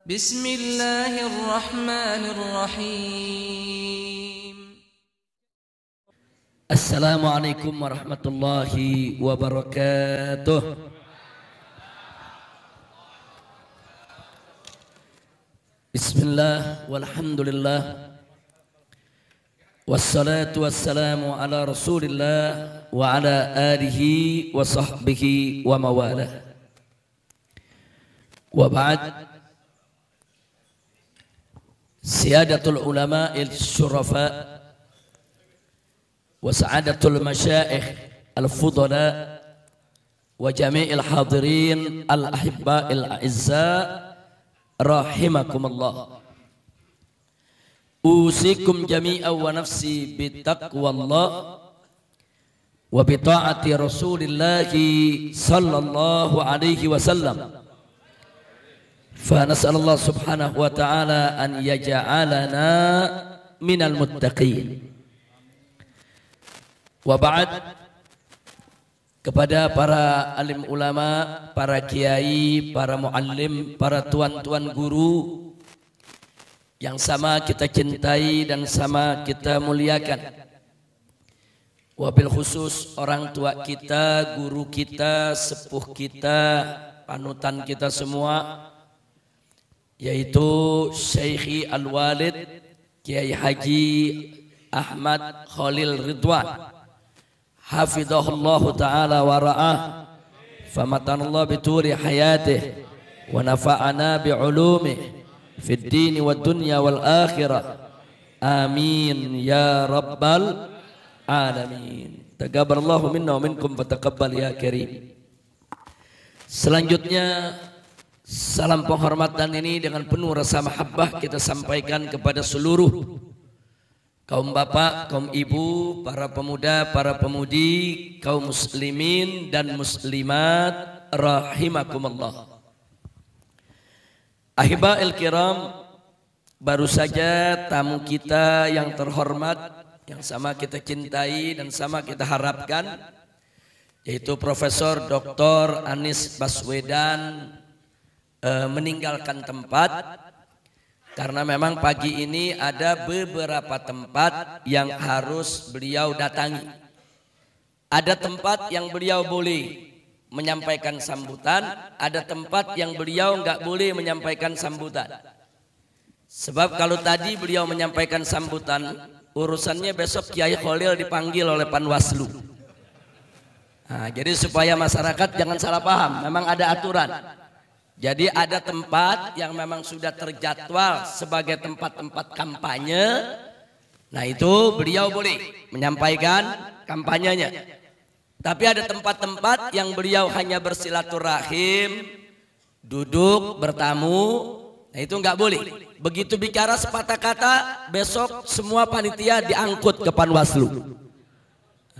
Bismillahirrahmanirrahim. Assalamualaikum warahmatullahi wabarakatuh. Bismillah walhamdulillah wassalatu wassalamu ala rasulillah wa ala alihi wa sahbihi wa mawalah. Wa ba'd, siyadatul ulama il-syurafa wa sa'adatul masyaikh al-fudala wa jami'il hadirin al-ahibba al-a'izza rahimakumullah. Usikum jami'an wa nafsi bitaqwallah wa bita'ati rasulillahi sallallahu alaihi wasallam. Fa nas'alullah subhanahu wa ta'ala an yaj'alana minal muttaqin. Wa ba'd, kepada para alim ulama, para kiai, para muallim, para tuan-tuan guru yang sama kita cintai dan sama kita muliakan. Wabil khusus orang tua kita, guru kita, sepuh kita, panutan kita semua, yaitu Syekhi Al-Walid Kiai Haji Ahmad Khalil Ridwan, hafidhahullahu ta'ala wa ra'ah, famatanallah bituri hayatih wa nafa'ana bi'ulumih fid dini wad dunya wal akhirah, amin ya rabbal alamin. Taqabbalallahu minna wa minkum fataqabbal ya karim. Selanjutnya, salam penghormatan ini dengan penuh rasa mahabbah kita sampaikan kepada seluruh kaum bapak, kaum ibu, para pemuda, para pemudi, kaum muslimin dan muslimat rahimakumullah. Ahiba'il kiram, baru saja tamu kita yang terhormat, yang sama kita cintai dan sama kita harapkan, yaitu Profesor Dr. Anies Baswedan, meninggalkan tempat. Karena memang pagi ini ada beberapa tempat yang harus beliau datangi. Ada tempat yang beliau boleh menyampaikan sambutan, ada tempat yang beliau enggak boleh menyampaikan sambutan. Sebab kalau tadi beliau menyampaikan sambutan, urusannya besok Kiai Khalil dipanggil oleh Panwaslu. Nah, jadi supaya masyarakat jangan salah paham, memang ada aturan. Jadi ada tempat yang memang sudah terjadwal sebagai tempat-tempat kampanye. Nah itu beliau boleh menyampaikan kampanyenya. Tapi ada tempat-tempat yang beliau hanya bersilaturahim, duduk, bertamu. Nah itu enggak boleh. Begitu bicara sepatah kata, besok semua panitia diangkut ke Panwaslu.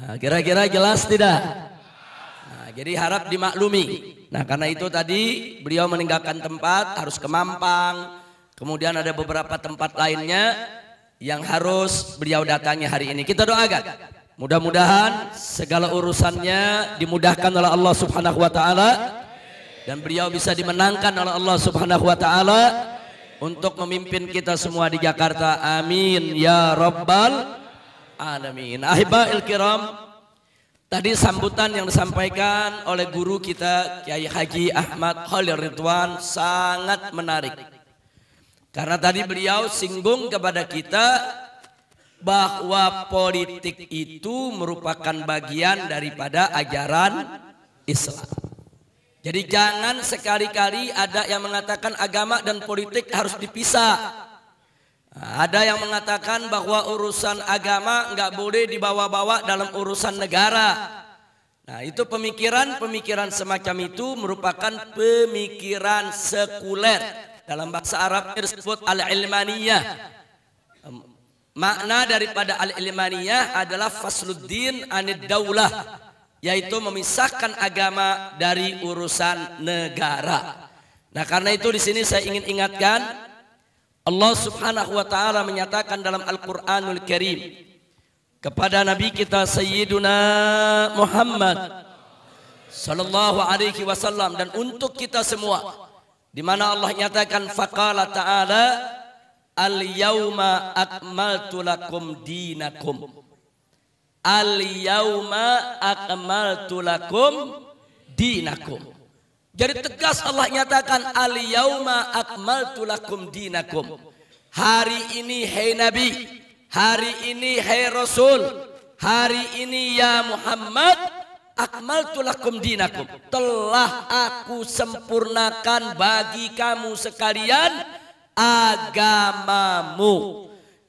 Nah, kira-kira jelas tidak? Nah, jadi harap dimaklumi. Nah karena itu tadi beliau meninggalkan tempat, harus ke Mampang. Kemudian ada beberapa tempat lainnya yang harus beliau datangi hari ini. Kita doakan, mudah-mudahan segala urusannya dimudahkan oleh Allah subhanahu wa ta'ala, dan beliau bisa dimenangkan oleh Allah subhanahu wa ta'ala untuk memimpin kita semua di Jakarta, amin ya rabbal alamin. Ahiba'il kiram, tadi sambutan yang disampaikan oleh guru kita Kiai Haji Ahmad Khalil Ridwan sangat menarik. Karena tadi beliau singgung kepada kita bahwa politik itu merupakan bagian daripada ajaran Islam. Jadi jangan sekali-kali ada yang mengatakan agama dan politik harus dipisah. Ada yang mengatakan bahwa urusan agama nggak boleh dibawa-bawa dalam urusan negara. Nah itu pemikiran semacam itu merupakan pemikiran sekuler. Dalam bahasa Arab disebut al-ilmaniyah. Makna daripada al-ilmaniyah adalah fasluddin anid daulah, yaitu memisahkan agama dari urusan negara. Nah karena itu di sini saya ingin ingatkan, Allah subhanahu wa ta'ala menyatakan dalam Al-Quranul Karim kepada Nabi kita Sayyiduna Muhammad sallallahu alaihi wasallam dan untuk kita semua, di mana Allah nyatakan faqala ta'ala al-yauma akmaltu lakum dinakum. Al-yauma akmaltu lakum dinakum. Jadi tegas Allah nyatakan al-yauma akmaltu lakum dinakum. Hari ini hai Nabi, hari ini hai Rasul, hari ini ya Muhammad, akmaltu lakum dinakum. Telah aku sempurnakan bagi kamu sekalian agamamu.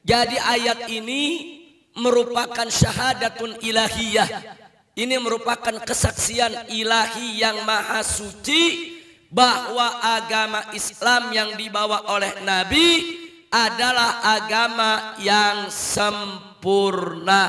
Jadi ayat ini merupakan syahadatun ilahiyah. Ini merupakan kesaksian ilahi yang maha suci bahwa agama Islam yang dibawa oleh Nabi adalah agama yang sempurna,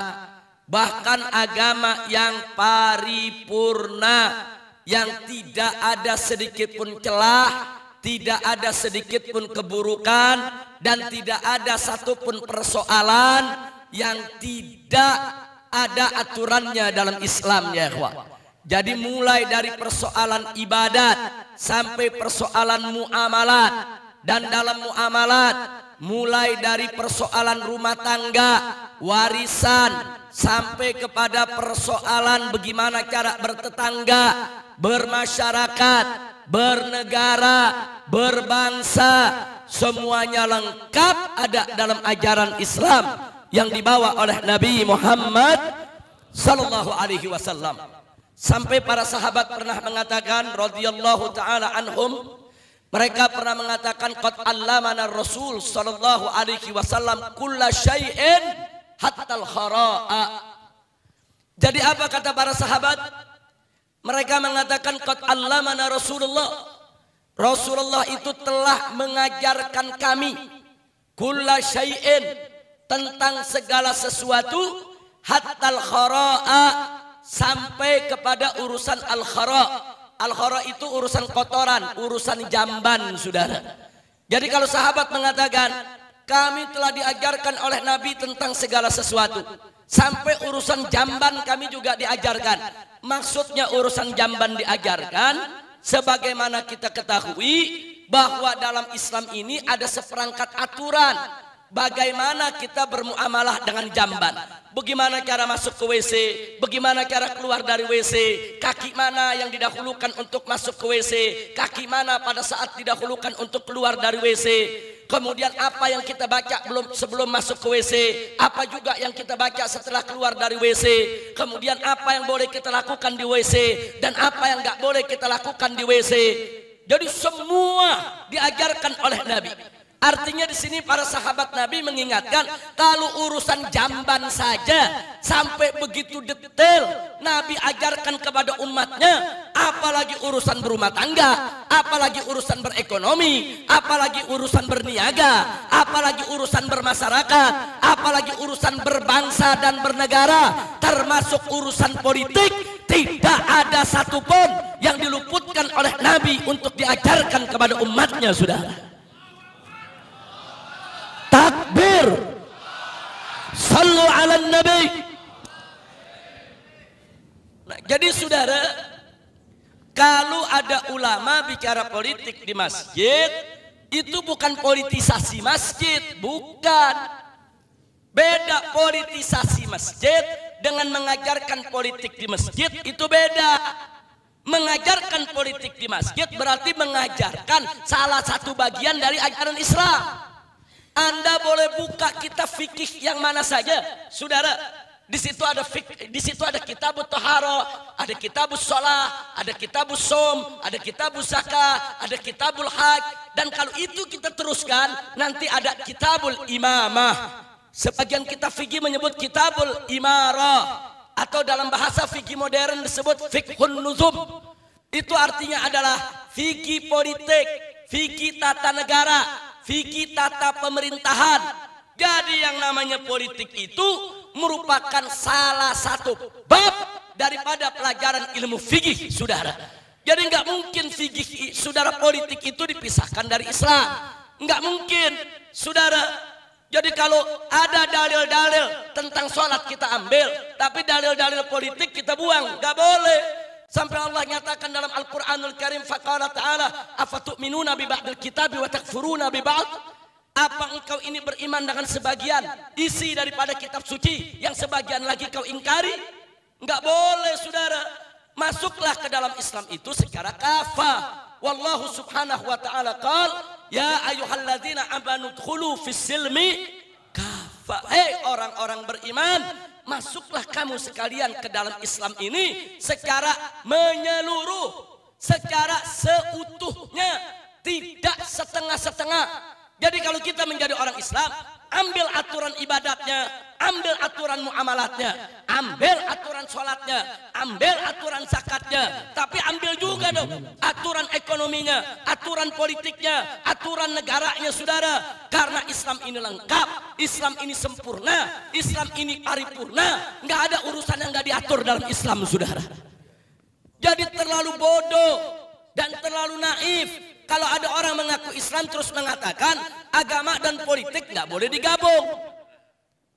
bahkan agama yang paripurna, yang tidak ada sedikit pun celah, tidak ada sedikit pun keburukan, dan tidak ada satupun persoalan yang tidak ada aturannya dalam Islam, ya ikhwah. Jadi mulai dari persoalan ibadat sampai persoalan muamalat, dan dalam muamalat mulai dari persoalan rumah tangga, warisan, sampai kepada persoalan bagaimana cara bertetangga, bermasyarakat, bernegara, berbangsa, semuanya lengkap ada dalam ajaran Islam yang dibawa oleh Nabi Muhammad sallallahu alaihi wasallam. Sampai para sahabat pernah mengatakan radhiyallahu taala anhum, mereka pernah mengatakan qad allamana Rasul sallallahu alaihi wasallam kulla syai'in hatta al-khara'a. Jadi apa kata para sahabat? Mereka mengatakan qad allamana Rasulullah. Rasulullah itu telah mengajarkan kami kulla syai'in, tentang segala sesuatu, hatal khara'a, sampai kepada urusan al-khara'. Al-khara' itu urusan kotoran, urusan jamban, saudara. Jadi kalau sahabat mengatakan kami telah diajarkan oleh Nabi tentang segala sesuatu, sampai urusan jamban kami juga diajarkan. Maksudnya urusan jamban diajarkan sebagaimana kita ketahui bahwa dalam Islam ini ada seperangkat aturan bagaimana kita bermuamalah dengan jamban. Bagaimana cara masuk ke WC, bagaimana cara keluar dari WC, kaki mana yang didahulukan untuk masuk ke WC, kaki mana pada saat didahulukan untuk keluar dari WC. Kemudian apa yang kita baca sebelum masuk ke WC, apa juga yang kita baca setelah keluar dari WC. Kemudian apa yang boleh kita lakukan di WC dan apa yang nggak boleh kita lakukan di WC. Jadi semua diajarkan oleh Nabi. Artinya di sini para sahabat Nabi mengingatkan kalau urusan jamban saja sampai begitu detail Nabi ajarkan kepada umatnya, apalagi urusan berumah tangga, apalagi urusan berekonomi, apalagi urusan berniaga, apalagi urusan bermasyarakat, apalagi urusan berbangsa dan bernegara, termasuk urusan politik. Tidak ada satupun yang diluputkan oleh Nabi untuk diajarkan kepada umatnya, saudara. Takbir, sallu ala nabi. Nah, jadi saudara, kalau ada ulama bicara politik di masjid, itu bukan politisasi masjid, bukan. Beda politisasi masjid dengan mengajarkan politik di masjid, itu beda. Mengajarkan politik di masjid berarti mengajarkan salah satu bagian dari ajaran Islam. Anda boleh buka kitab fikih yang mana saja, saudara. Di situ ada fikih, di situ ada kitabut thahara, ada kitabus shalah, ada kitabus shaum, ada kitabus zakah, ada kitabul hajj. Dan kalau itu kita teruskan, nanti ada kitabul imamah. Sebagian kitab fikih menyebut kitabul imarah, atau dalam bahasa fikih modern disebut fiqhun nuzum. Itu artinya adalah fikih politik, fikih tata negara, fikih tata pemerintahan. Jadi yang namanya politik itu merupakan salah satu bab daripada pelajaran ilmu fikih, saudara. Jadi nggak mungkin fikih, saudara, politik itu dipisahkan dari Islam. Nggak mungkin, saudara. Jadi kalau ada dalil-dalil tentang sholat kita ambil, tapi dalil-dalil politik kita buang, nggak boleh. Sampai Allah nyatakan dalam Al-Quranul Karim, faqala ta'ala, afatu'minuna bi ba'dil kitabi wa takfuruna bi ba'd. Apa engkau ini beriman dengan sebagian isi daripada kitab suci, yang sebagian lagi kau ingkari? Enggak boleh, saudara. Masuklah ke dalam Islam itu secara kafah. Wallahu subhanahu wa ta'ala qala, ya ayyuhalladzina amanu dkhulu fis silmi kafah. Hei orang-orang beriman, masuklah kamu sekalian ke dalam Islam ini secara menyeluruh, secara seutuhnya, tidak setengah-setengah. Jadi kalau kita menjadi orang Islam, ambil aturan ibadatnya, ambil aturan muamalatnya, ambil aturan sholatnya, ambil aturan zakatnya, tapi ambil juga dong aturan ekonominya, aturan politiknya, aturan negaranya, saudara. Karena Islam ini lengkap, Islam ini sempurna, Islam ini paripurna. Nggak ada urusan yang nggak diatur dalam Islam, saudara. Jadi terlalu bodoh dan terlalu naif kalau ada orang mengaku Islam terus mengatakan agama dan politik nggak boleh digabung.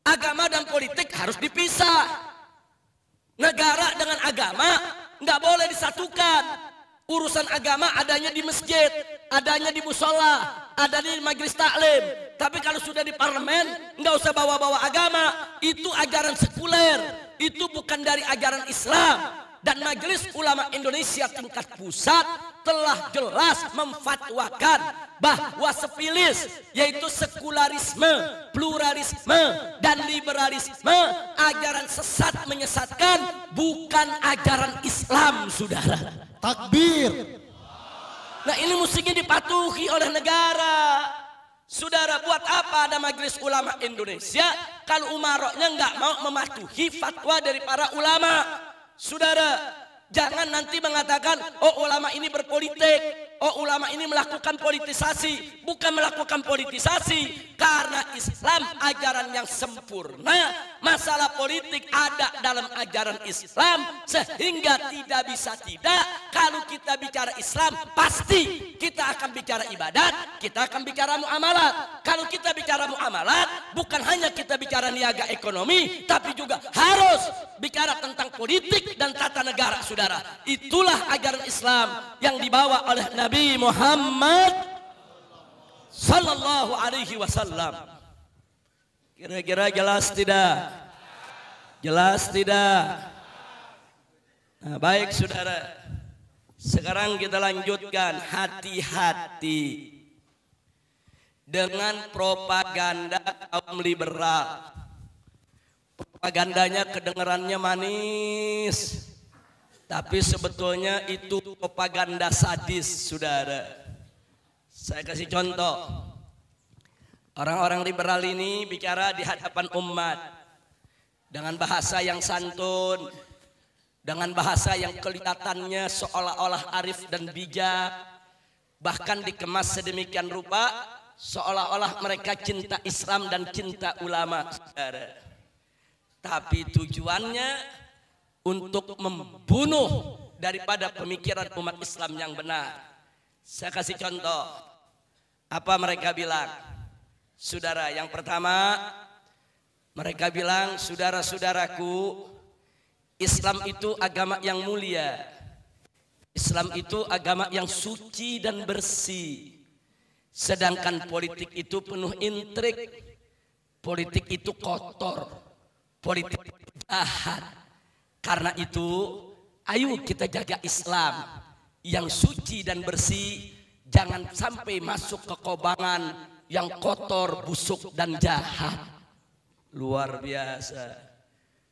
Agama dan politik harus dipisah. Negara dengan agama nggak boleh disatukan. Urusan agama adanya di masjid, adanya di musola, adanya di majelis taklim. Tapi kalau sudah di parlemen nggak usah bawa-bawa agama. Itu ajaran sekuler. Itu bukan dari ajaran Islam. Dan Majelis Ulama Indonesia tingkat pusat telah jelas memfatwakan bahwa sepilis, yaitu sekularisme, pluralisme, dan liberalisme, ajaran sesat menyesatkan, bukan ajaran Islam, saudara. Takbir. Nah ini mestinya dipatuhi oleh negara. Saudara, buat apa ada Majelis Ulama Indonesia kalau umaroknya nggak mau mematuhi fatwa dari para ulama? Saudara, jangan nanti mengatakan, oh ulama ini berpolitik, oh ulama ini melakukan politisasi. Bukan melakukan politisasi, karena Islam ajaran yang sempurna. Masalah politik ada dalam ajaran Islam, sehingga tidak bisa tidak. Kalau kita bicara Islam, pasti kita akan bicara ibadat, kita akan bicara muamalat. Kalau kita bicara muamalat, bukan hanya kita bicara niaga ekonomi, tapi juga harus bicara tentang politik dan tata negara, saudara. Itulah ajaran Islam yang dibawa oleh Nabi Muhammad sallallahu alaihi wasallam. Kira-kira jelas tidak? Jelas tidak? Nah, baik saudara. Sekarang kita lanjutkan. Hati-hati dengan propaganda kaum liberal. Propagandanya kedengarannya manis, tapi sebetulnya itu propaganda sadis, saudara. Saya kasih contoh. Orang-orang liberal ini bicara di hadapan umat dengan bahasa yang santun, dengan bahasa yang kelihatannya seolah-olah arif dan bijak, bahkan dikemas sedemikian rupa seolah-olah mereka cinta Islam dan cinta ulama, saudara. Tapi tujuannya untuk membunuh daripada pemikiran umat Islam yang benar. Saya kasih contoh. Apa mereka bilang? Saudara, yang pertama mereka bilang, saudara-saudaraku, Islam itu agama yang mulia. Islam itu agama yang suci dan bersih. Sedangkan politik itu penuh intrik. Politik itu kotor. Politik jahat. Karena itu, ayo kita jaga Islam yang suci dan bersih. Jangan sampai masuk ke kobangan yang kotor, busuk, dan jahat. Luar biasa.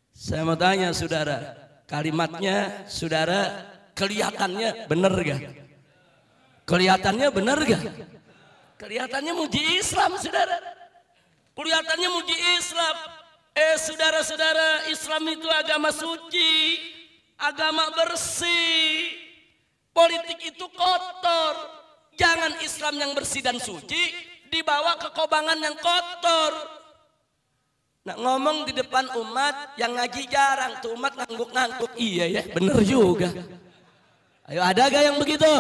Saya mau tanya saudara, kalimatnya saudara kelihatannya benar gak? Kelihatannya benar gak? Kelihatannya muji Islam, saudara. Kelihatannya muji Islam. Saudara-saudara, Islam itu agama suci, agama bersih. Politik itu kotor. Jangan Islam yang bersih dan suci dibawa ke kobangan yang kotor. Nah, ngomong di depan umat yang ngaji jarang, tuh umat ngangguk-ngangguk. Iya ya, bener juga. Ayo, ada gak yang begitu?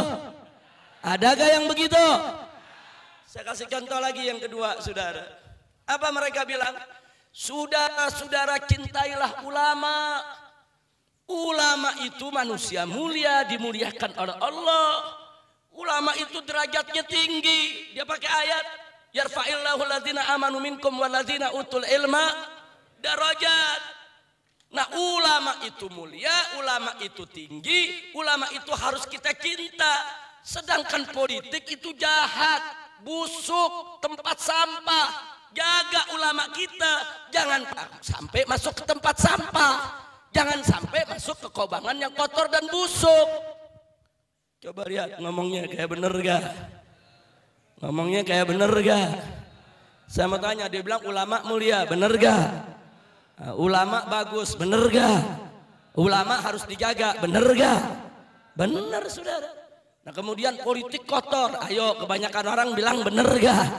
Ada gak yang begitu? Saya kasih contoh lagi yang kedua, saudara. Apa mereka bilang? Saudara-saudara, cintailah ulama. Ulama itu manusia mulia, dimuliakan oleh Allah. Ulama itu derajatnya tinggi. Dia pakai ayat, yarfa'illahu alladzina amanu minkum walladzina utul ilma darajat. Nah, ulama itu mulia, ulama itu tinggi, ulama itu harus kita cinta. Sedangkan politik itu jahat, busuk, tempat sampah. Jaga ulama kita, jangan sampai masuk ke tempat sampah. Jangan sampai masuk ke kobangan yang kotor dan busuk. Coba lihat ngomongnya kayak bener gak? Ngomongnya kayak bener gak? Saya mau tanya, dia bilang ulama mulia, bener gak? Ulama bagus, bener gak? Ulama harus dijaga, bener gak? Bener, saudara. Nah, kemudian politik kotor, ayo kebanyakan orang bilang bener gak?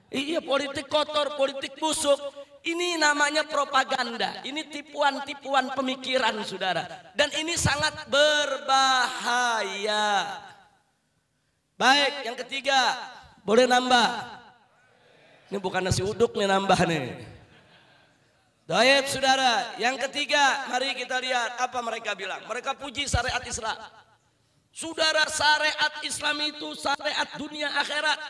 Iya, politik kotor, politik busuk. Ini namanya propaganda, ini tipuan-tipuan pemikiran, saudara. Dan ini sangat berbahaya. Baik, yang ketiga, boleh nambah. Ini bukan nasi uduk nih, nambah nih. Baik, saudara. Yang ketiga, mari kita lihat apa mereka bilang. Mereka puji syariat Islam. Saudara, syariat Islam itu syariat dunia akhirat.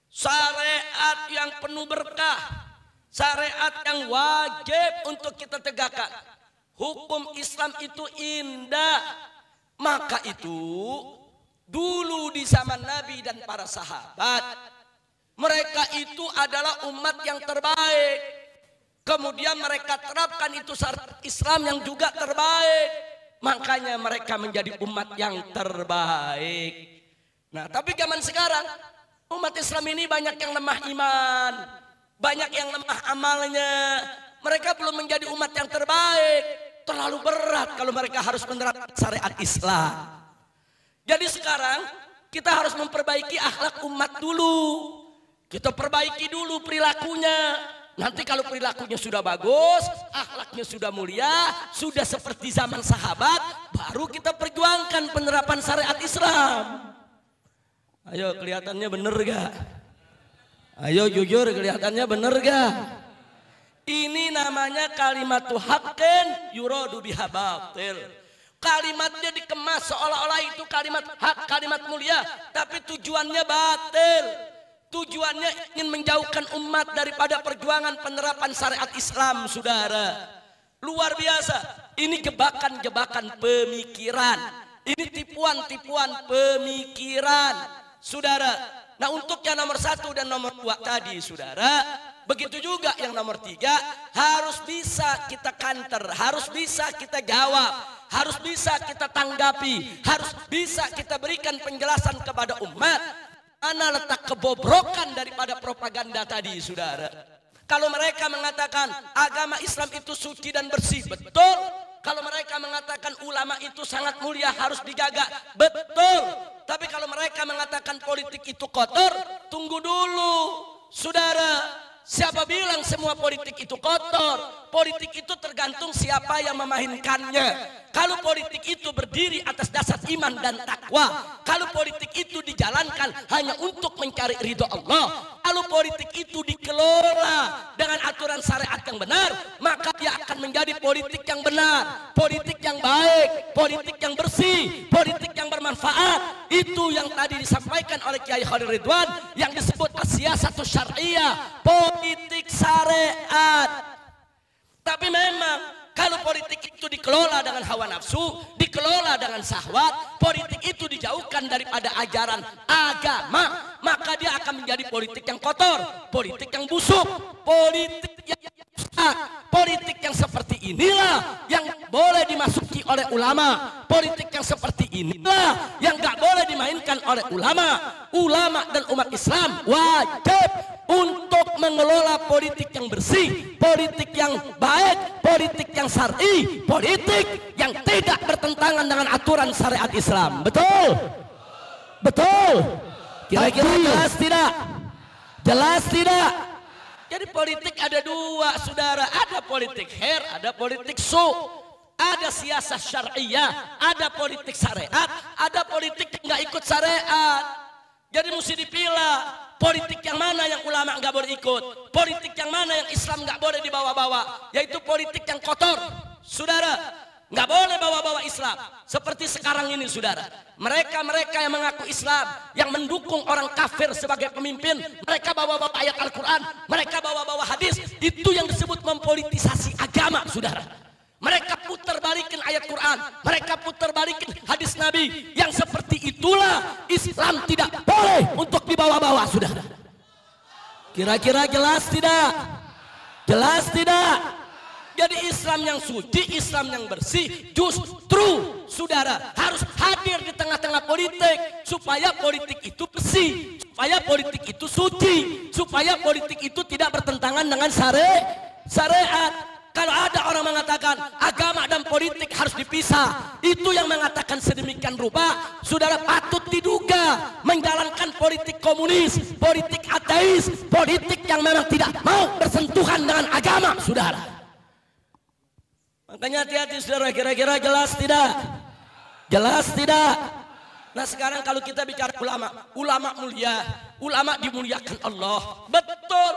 Syariat yang penuh berkah. Syariat yang wajib untuk kita tegakkan. Hukum Islam itu indah. Maka itu dulu di zaman Nabi dan para sahabat, mereka itu adalah umat yang terbaik. Kemudian mereka terapkan itu syariat Islam yang juga terbaik. Makanya mereka menjadi umat yang terbaik. Nah, tapi zaman sekarang umat Islam ini banyak yang lemah iman, banyak yang lemah amalnya. Mereka belum menjadi umat yang terbaik. Terlalu berat kalau mereka harus menerapkan syariat Islam. Jadi sekarang kita harus memperbaiki akhlak umat dulu. Kita perbaiki dulu perilakunya. Nanti kalau perilakunya sudah bagus, akhlaknya sudah mulia, sudah seperti zaman sahabat, baru kita perjuangkan penerapan syariat Islam. Ayo, kelihatannya bener gak? Ayo jujur, kelihatannya bener gak? Ini namanya kalimatu haqqin yuradu biha batil. Kalimatnya dikemas seolah-olah itu kalimat hak, kalimat mulia, tapi tujuannya batil. Tujuannya ingin menjauhkan umat daripada perjuangan penerapan syariat Islam, saudara. Luar biasa. Ini jebakan-jebakan pemikiran. Ini tipuan-tipuan pemikiran, saudara. Nah, untuk yang nomor 1 dan nomor 2 tadi, saudara, begitu juga yang nomor 3, harus bisa kita counter, harus bisa kita jawab, harus bisa kita tanggapi, harus bisa kita berikan penjelasan kepada umat. Mana letak kebobrokan daripada propaganda tadi, saudara? Kalau mereka mengatakan agama Islam itu suci dan bersih, betul. Kalau mereka mengatakan ulama itu sangat mulia, harus dijaga, betul. Tapi kalau mereka mengatakan politik itu kotor, tunggu dulu, saudara. Siapa bilang semua politik itu kotor? Politik itu tergantung siapa yang memainkannya. Kalau politik itu berdiri atas dasar iman dan takwa, kalau politik itu dijalankan hanya untuk mencari ridho Allah, kalau politik itu dikelola dengan aturan syariat yang benar, maka dia akan menjadi politik yang benar, politik yang baik, politik yang bersih, politik yang bermanfaat. Itu yang tadi disampaikan oleh Kiai Khalil Ridwan yang disebut as-siyasatus syar'iyyah, politik syariat. Tapi memang kalau politik itu dikelola dengan hawa nafsu, dikelola dengan syahwat, politik itu dijauhkan daripada ajaran agama, maka dia akan menjadi politik yang kotor, politik yang busuk, politik yang rusak. Politik yang seperti inilah yang boleh dimasuki oleh ulama. Politik yang seperti inilah yang gak boleh dimainkan oleh ulama. Ulama dan umat Islam wajib untuk mengelola politik yang bersih, politik yang baik, politik yang syar'i, politik yang tidak bertentangan dengan aturan syariat Islam. Betul? Betul? Kira-kira jelas tidak? Jelas tidak? Jadi politik ada dua, saudara. Ada politik khair, ada politik su. Ada siasat syar'iyah, ada politik syariat, ada politik yang nggak ikut syariat. Jadi mesti dipilah. Politik yang mana yang ulama nggak boleh ikut, politik yang mana yang Islam nggak boleh dibawa-bawa, yaitu politik yang kotor, saudara. Nggak boleh bawa-bawa Islam. Seperti sekarang ini saudara. Mereka-mereka yang mengaku Islam, yang mendukung orang kafir sebagai pemimpin, mereka bawa-bawa ayat Al-Quran, mereka bawa-bawa hadis. Itu yang disebut mempolitisasi agama saudara. Mereka putar balikin ayat Quran, mereka putar balikin hadis Nabi. Yang seperti itulah Islam tidak boleh untuk dibawa-bawa saudara. Kira-kira jelas tidak? Jelas tidak? Jadi Islam yang suci, Islam yang bersih, justru saudara harus hadir di tengah-tengah politik supaya politik itu bersih, supaya politik itu suci, supaya politik itu tidak bertentangan dengan syariat. Kalau ada orang mengatakan agama dan politik harus dipisah, itu yang mengatakan sedemikian rupa, saudara patut diduga menjalankan politik komunis, politik ateis, politik yang memang tidak mau bersentuhan dengan agama, saudara. Makanya hati-hati saudara, kira-kira jelas tidak? Jelas tidak? Nah sekarang kalau kita bicara ulama, ulama mulia, ulama dimuliakan Allah. Betul,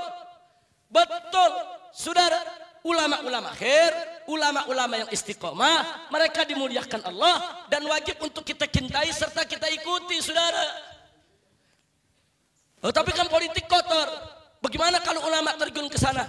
betul saudara. Ulama-ulama khair, ulama-ulama yang istiqomah, mereka dimuliakan Allah dan wajib untuk kita cintai serta kita ikuti saudara. Oh, tapi kan politik kotor. Bagaimana kalau ulama terjun ke sana?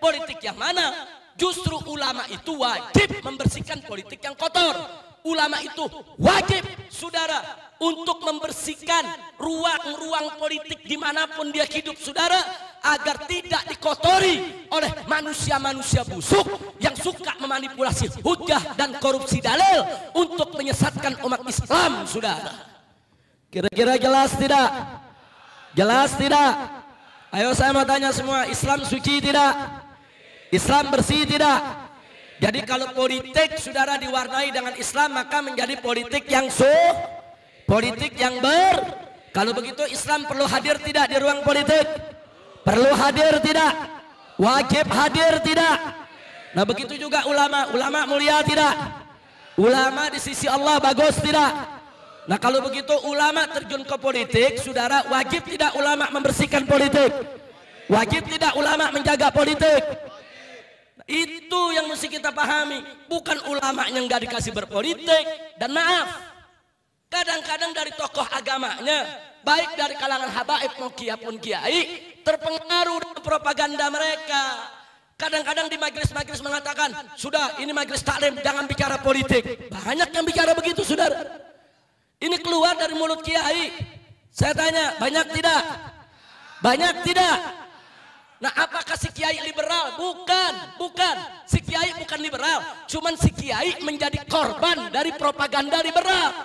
Politik yang mana? Justru ulama itu wajib membersihkan politik yang kotor. Ulama itu wajib saudara untuk membersihkan ruang-ruang politik dimanapun dia hidup saudara, agar tidak dikotori oleh manusia-manusia busuk yang suka memanipulasi hujah dan korupsi dalil untuk menyesatkan umat Islam saudara. Kira-kira jelas tidak? Jelas tidak? Ayo saya mau tanya semua, Islam suci tidak? Islam bersih tidak? Jadi kalau politik saudara diwarnai dengan Islam, maka menjadi politik yang politik yang kalau begitu Islam perlu hadir tidak di ruang politik? Perlu hadir tidak? Wajib hadir tidak? Nah begitu juga ulama, ulama mulia tidak? Ulama di sisi Allah bagus tidak? Nah kalau begitu ulama terjun ke politik, saudara wajib tidak ulama membersihkan politik? Wajib tidak ulama menjaga politik? Itu yang mesti kita pahami, bukan ulama yang gak dikasih berpolitik. Dan maaf, kadang-kadang dari tokoh agamanya, baik dari kalangan habaib maupun kiai, terpengaruh dengan propaganda mereka. Kadang-kadang di majelis-majelis mengatakan, sudah ini majelis taklim, jangan bicara politik. Banyak yang bicara begitu saudara. Ini keluar dari mulut kiai. Saya tanya, banyak tidak? Banyak tidak? Nah apakah si kiai liberal? Bukan, bukan. Si kiai bukan liberal. Cuman si kiai menjadi korban dari propaganda liberal.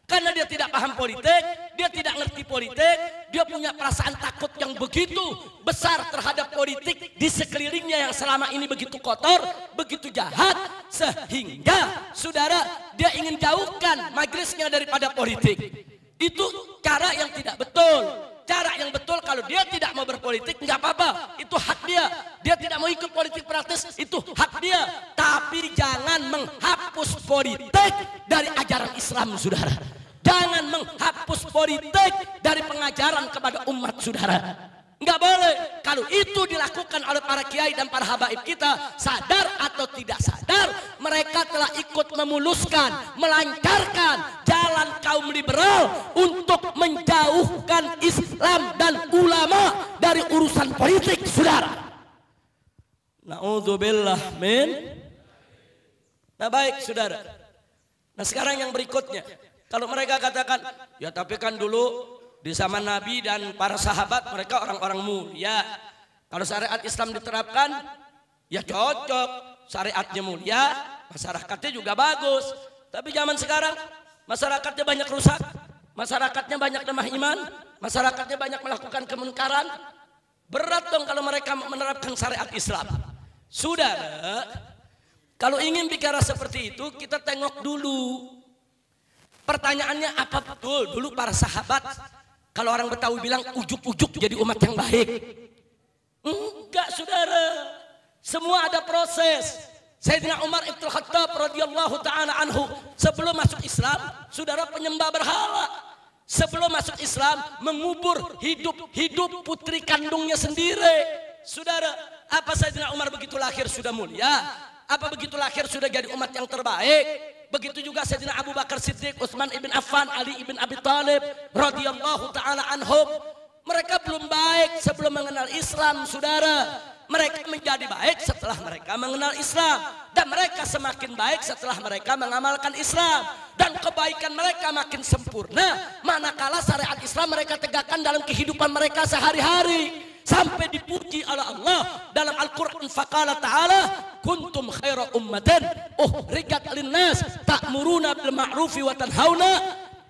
Karena dia tidak paham politik, dia tidak ngerti politik, dia punya perasaan takut yang begitu besar terhadap politik di sekelilingnya yang selama ini begitu kotor, begitu jahat, sehingga saudara dia ingin jauhkan majelisnya daripada politik. Itu cara yang tidak betul. Cara yang betul kalau dia tidak mau berpolitik nggak apa-apa, itu hak dia. Dia tidak mau ikut politik praktis, itu hak dia. Tapi jangan menghapus politik dari ajaran Islam saudara. Jangan menghapus politik dari pengajaran kepada umat saudara. Nggak boleh. Kalau itu dilakukan oleh para kiai dan para habaib kita, sadar atau tidak sadar, mereka telah ikut memuluskan, melancarkan jalan kaum liberal untuk menjauhkan Islam dan ulama dari urusan politik, saudara. Na'udzubillah min. Nah baik saudara. Nah sekarang yang berikutnya, kalau mereka katakan, ya tapi kan dulu di zaman Nabi dan para sahabat mereka orang-orang mulia. Kalau syariat Islam diterapkan, ya cocok. Syariatnya mulia, masyarakatnya juga bagus. Tapi zaman sekarang, masyarakatnya banyak rusak. Masyarakatnya banyak lemah iman. Masyarakatnya banyak melakukan kemunkaran. Berat dong kalau mereka menerapkan syariat Islam. Saudara, kalau ingin bicara seperti itu, kita tengok dulu. Pertanyaannya apa betul dulu para sahabat, kalau orang Betawi bilang ujuk-ujuk jadi umat yang baik? Enggak saudara, semua ada proses. Sayyidina Umar Ibn Khattab radhiyallahu ta'ala anhu sebelum masuk Islam, saudara penyembah berhala. Sebelum masuk Islam mengubur hidup putri kandungnya sendiri. Saudara, apa Sayyidina Umar begitu lahir sudah mulia? Apa begitu lahir sudah jadi umat yang terbaik? Begitu juga Sayyidina Abu Bakar Siddiq, Utsman ibn Affan, Ali ibn Abi Thalib radhiyallahu taala anhum. Mereka belum baik sebelum mengenal Islam, saudara. Mereka menjadi baik setelah mereka mengenal Islam. Dan mereka semakin baik setelah mereka mengamalkan Islam. Dan kebaikan mereka makin sempurna manakala syariat Islam mereka tegakkan dalam kehidupan mereka sehari-hari. Sampai dipuji oleh Allah dalam Al-Quran, faqala ta'ala kuntum khaira ummatin uhrigat linnas ta'muruna bil ma'rufi wa tanhauna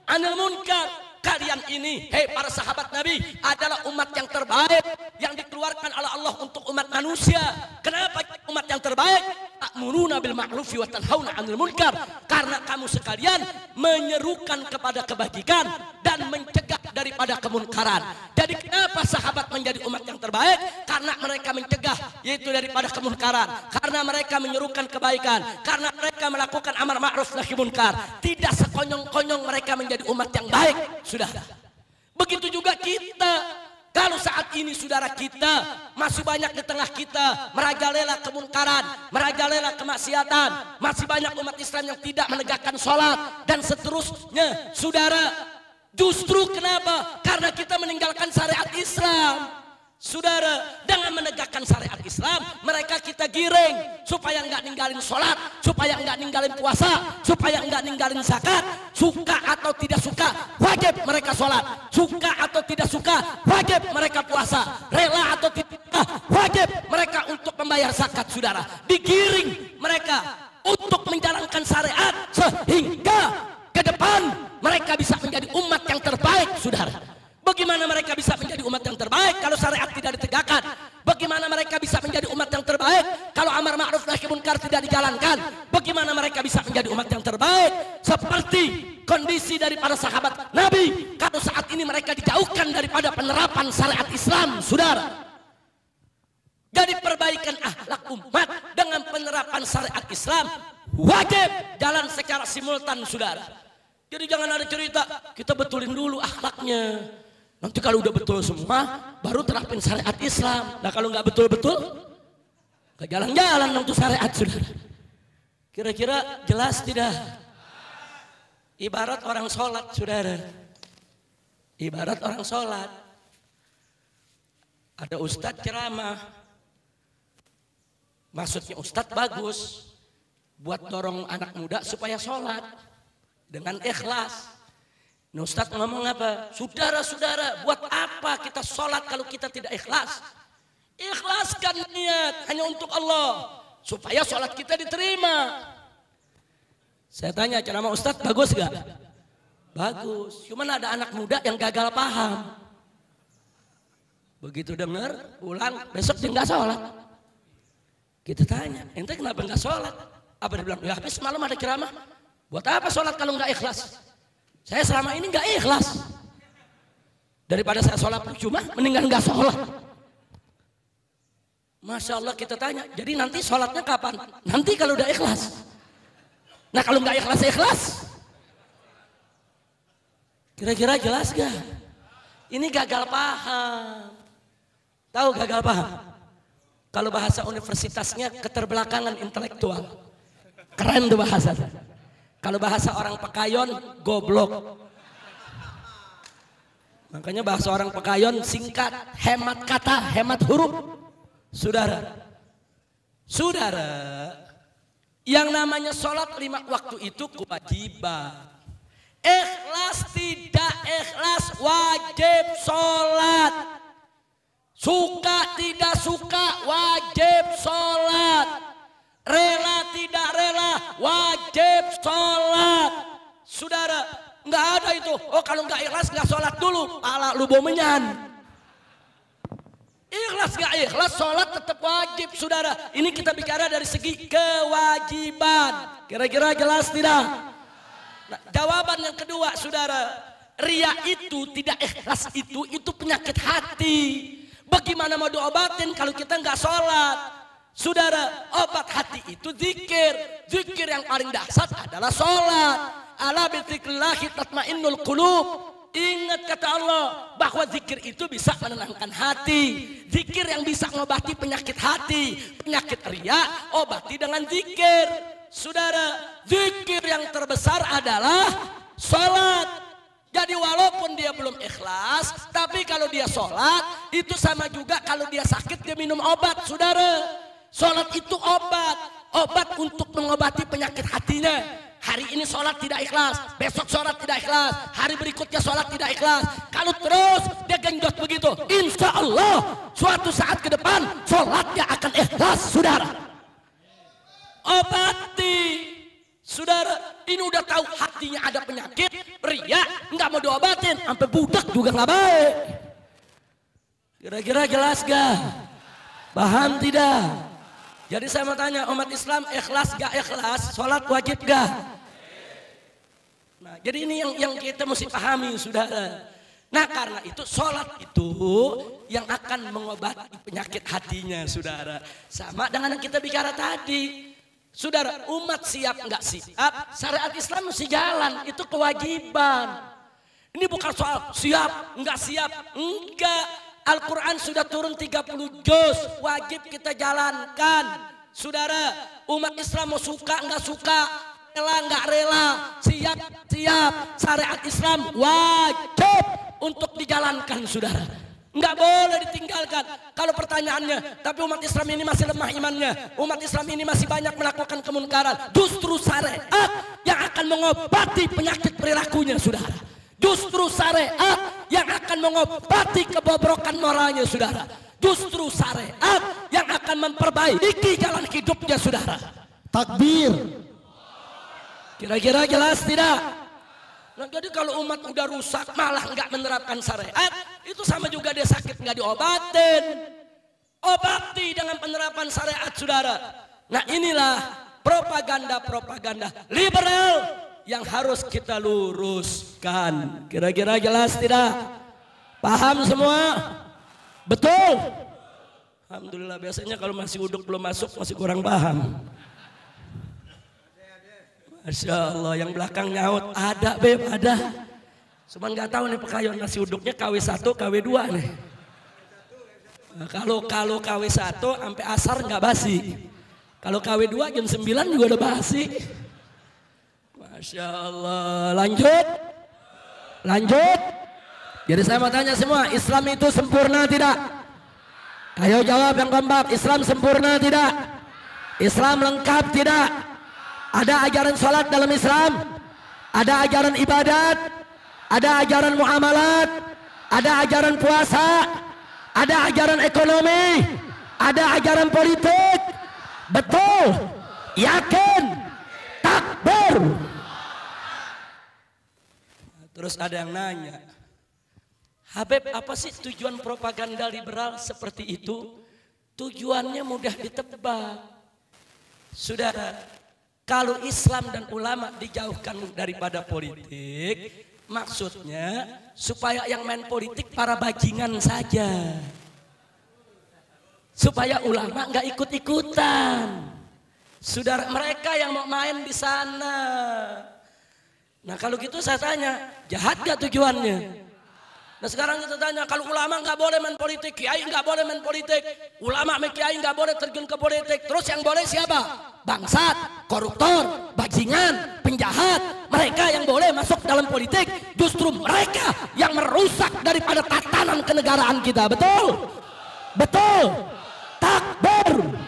'anil munkar. Kalian ini, hei para sahabat Nabi, adalah umat yang terbaik yang dikeluarkan oleh Allah untuk umat manusia. Kenapa umat yang terbaik? Ta'muruna bil ma'rufi wa tanhauna 'anil munkar. Karena kamu sekalian menyerukan kepada kebajikan dan mencegah daripada kemunkaran. Jadi kenapa sahabat menjadi umat yang terbaik? Karena mereka mencegah, yaitu daripada kemunkaran. Karena mereka menyerukan kebaikan. Karena mereka melakukan amar ma'ruf nahi munkar. Tidak sekonyong-konyong mereka menjadi umat yang baik. Sudah. Begitu juga kita. Kalau saat ini saudara kita masih banyak di tengah kita merajalela kemunkaran, merajalela kemaksiatan, masih banyak umat Islam yang tidak menegakkan sholat dan seterusnya, saudara. Justru kenapa? Karena kita meninggalkan syariat Islam. Saudara, dengan menegakkan syariat Islam, mereka kita giring supaya enggak ninggalin sholat, supaya enggak ninggalin puasa, supaya enggak ninggalin zakat. Suka atau tidak suka, wajib mereka sholat. Suka atau tidak suka, wajib mereka puasa. Rela atau tidak, wajib mereka untuk membayar zakat, saudara. Digiring mereka untuk menjalankan syariat sehingga ke depan mereka bisa menjadi umat yang terbaik, saudara. Bagaimana mereka bisa menjadi umat yang terbaik kalau syariat tidak ditegakkan? Bagaimana mereka bisa menjadi umat yang terbaik kalau amar ma'ruf nahi munkar tidak dijalankan? Bagaimana mereka bisa menjadi umat yang terbaik seperti kondisi daripada sahabat Nabi kalau saat ini mereka dijauhkan daripada penerapan syariat Islam, saudara? Jadi perbaikan akhlak umat dengan penerapan syariat Islam wajib jalan secara simultan, saudara. Jadi jangan ada cerita kita betulin dulu akhlaknya. Nanti kalau udah betul semua, baru terapin syariat Islam. Nah kalau nggak betul-betul, nggak jalan-jalan untuk syariat, saudara. Kira-kira jelas tidak? Ibarat orang sholat, saudara. Ibarat orang sholat. Ada ustadz ceramah. Maksudnya ustadz bagus. Buat dorong anak muda supaya sholat. Dengan ikhlas. Nah, Ustadz ngomong apa? Saudara-saudara, buat apa kita sholat kalau kita tidak ikhlas? Ikhlaskan niat hanya untuk Allah supaya sholat kita diterima. Saya tanya, ceramah Ustadz bagus gak? Bagus. Cuman ada anak muda yang gagal paham. Begitu dengar, pulang, besok dia nggak sholat. Kita tanya, ente kenapa nggak sholat? Apa dia bilang? Ya habis malam ada ceramah. Buat apa sholat kalau nggak ikhlas? Saya selama ini nggak ikhlas. Daripada saya sholat percuma, mendingan nggak sholat. Masya Allah, kita tanya, jadi nanti sholatnya kapan? Nanti kalau udah ikhlas. Nah kalau nggak ikhlas, kira-kira jelas gak? Ini gagal paham. Tahu gagal paham? Kalau bahasa universitasnya keterbelakangan intelektual. Keren tuh bahasa. Kalau bahasa orang Pekayon, goblok. Makanya bahasa orang Pekayon singkat, hemat kata, hemat huruf. Saudara, yang namanya sholat 5 waktu itu kewajiban. Ikhlas tidak ikhlas wajib sholat. Suka tidak suka wajib sholat. Rela tidak rela wajib sholat. Saudara, nggak ada itu. Oh kalau nggak ikhlas nggak sholat dulu, pala lu bomenyan. Ikhlas nggak ikhlas sholat tetap wajib, saudara. Ini kita bicara dari segi kewajiban. Kira-kira jelas tidak? Nah, jawaban yang kedua, saudara, ria itu tidak ikhlas itu penyakit hati. Bagaimana mau diobatin kalau kita nggak sholat? Saudara, obat hati itu zikir. Zikir yang paling dahsyat adalah sholat. Ala bizikrillahi tatmainnul qulub. Ingat kata Allah bahwa zikir itu bisa menenangkan hati. Zikir yang bisa mengobati penyakit hati, penyakit riya, obati dengan zikir. Saudara, zikir yang terbesar adalah sholat. Jadi walaupun dia belum ikhlas, tapi kalau dia sholat itu sama juga kalau dia sakit dia minum obat. Saudara, sholat itu obat untuk mengobati penyakit hatinya. Hari ini sholat tidak ikhlas, besok sholat tidak ikhlas, hari berikutnya sholat tidak ikhlas. Kalau terus dia genjot begitu, insya Allah suatu saat ke depan sholatnya akan ikhlas, saudara. Obati, saudara. Ini udah tahu hatinya ada penyakit, riya, nggak mau diobatin, sampai budak juga nggak baik. Kira-kira jelas gak? Paham tidak? Jadi saya mau tanya, umat Islam ikhlas gak ikhlas? Sholat wajib gak? Nah, jadi ini yang kita mesti pahami, saudara. Nah, karena itu sholat itu yang akan mengobati penyakit hatinya, saudara. Sama dengan yang kita bicara tadi. Saudara, umat siap nggak siap, syariat Islam mesti jalan, itu kewajiban. Ini bukan soal siap, nggak siap, enggak. Al-Quran sudah turun 30 juz, wajib kita jalankan. Saudara, umat Islam mau suka nggak suka, rela nggak rela, siap siap, syariat Islam wajib untuk dijalankan, saudara. Nggak boleh ditinggalkan. Kalau pertanyaannya, tapi umat Islam ini masih lemah imannya, umat Islam ini masih banyak melakukan kemunkaran. Justru syariat yang akan mengobati penyakit perilakunya, saudara. Justru syariat yang akan mengobati kebobrokan moralnya, saudara. Justru syariat yang akan memperbaiki jalan hidupnya, saudara. Takbir. Kira-kira jelas tidak? Nah, jadi kalau umat udah rusak malah nggak menerapkan syariat, itu sama juga dia sakit nggak diobatin. Obati dengan penerapan syariat, saudara. Nah, inilah propaganda liberal yang harus kita luruskan. Kira-kira jelas tidak? Paham semua? Betul? Alhamdulillah, biasanya kalau masih uduk belum masuk masih kurang paham. Masya Allah, yang belakang nyaut, ada beb, ada. Cuman nggak tahu nih pekayon nasi uduknya KW1, KW2 nih. Nah, kalau KW1 sampai asar nggak basi. Kalau KW2 jam 9 juga udah basi. Masya Allah, lanjut. Jadi saya mau tanya semua, Islam itu sempurna tidak? Ayo jawab yang kompak, Islam sempurna tidak? Islam lengkap tidak? Ada ajaran sholat dalam Islam, ada ajaran ibadat, ada ajaran muamalat, ada ajaran puasa, ada ajaran ekonomi, ada ajaran politik. Betul? Yakin? Takbir. Terus ada yang nanya, Habib, apa sih tujuan propaganda liberal seperti itu? Tujuannya mudah ditebak. Saudara, kalau Islam dan ulama dijauhkan daripada politik, maksudnya supaya yang main politik para bajingan saja. Supaya ulama nggak ikut-ikutan. Saudara, mereka yang mau main di sana. Nah, kalau gitu saya tanya, jahat gak tujuannya? Nah, sekarang kita tanya, kalau ulama nggak boleh main politik, kiai nggak boleh main politik, ulama sama kiai nggak boleh terjun ke politik, terus yang boleh siapa? Bangsat, koruptor, bajingan, penjahat. Mereka yang boleh masuk dalam politik, justru mereka yang merusak daripada tatanan kenegaraan kita. Betul? Betul? Takbir.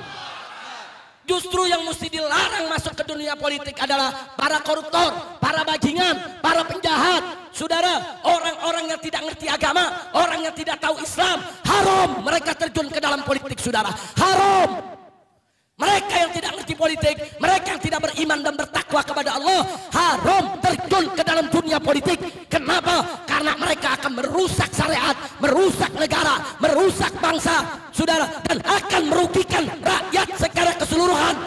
Justru yang mesti dilarang masuk ke dunia politik adalah para koruptor, para bajingan, para penjahat. Saudara, orang-orang yang tidak ngerti agama, orang yang tidak tahu Islam, haram mereka terjun ke dalam politik, saudara. Haram. Mereka yang tidak ngerti politik, mereka yang tidak beriman dan bertakwa kepada Allah, haram terjun ke dalam dunia politik. Kenapa? Karena mereka akan merusak syariat, merusak negara, merusak bangsa, saudara, dan akan merugikan rakyat secara keseluruhan.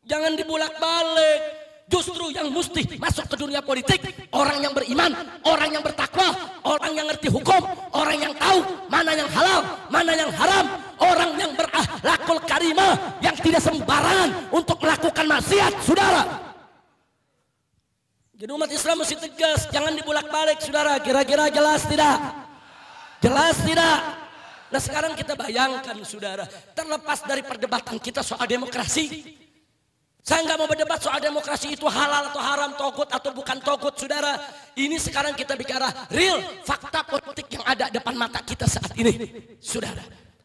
Jangan dibulak-balik. Justru yang mesti masuk ke dunia politik orang yang beriman, orang yang bertakwa, orang yang ngerti hukum, orang yang tahu mana yang halal, mana yang haram, orang yang berakhlakul karimah, yang tidak sembarangan untuk melakukan maksiat, saudara. Jadi umat Islam mesti tegas, jangan dibulak-balik saudara. Kira-kira jelas tidak? Jelas tidak? Nah sekarang kita bayangkan saudara, terlepas dari perdebatan kita soal demokrasi. Saya nggak mau berdebat soal demokrasi itu halal atau haram, togut atau bukan togut saudara. Ini sekarang kita bicara real fakta politik yang ada depan mata kita saat ini saudara.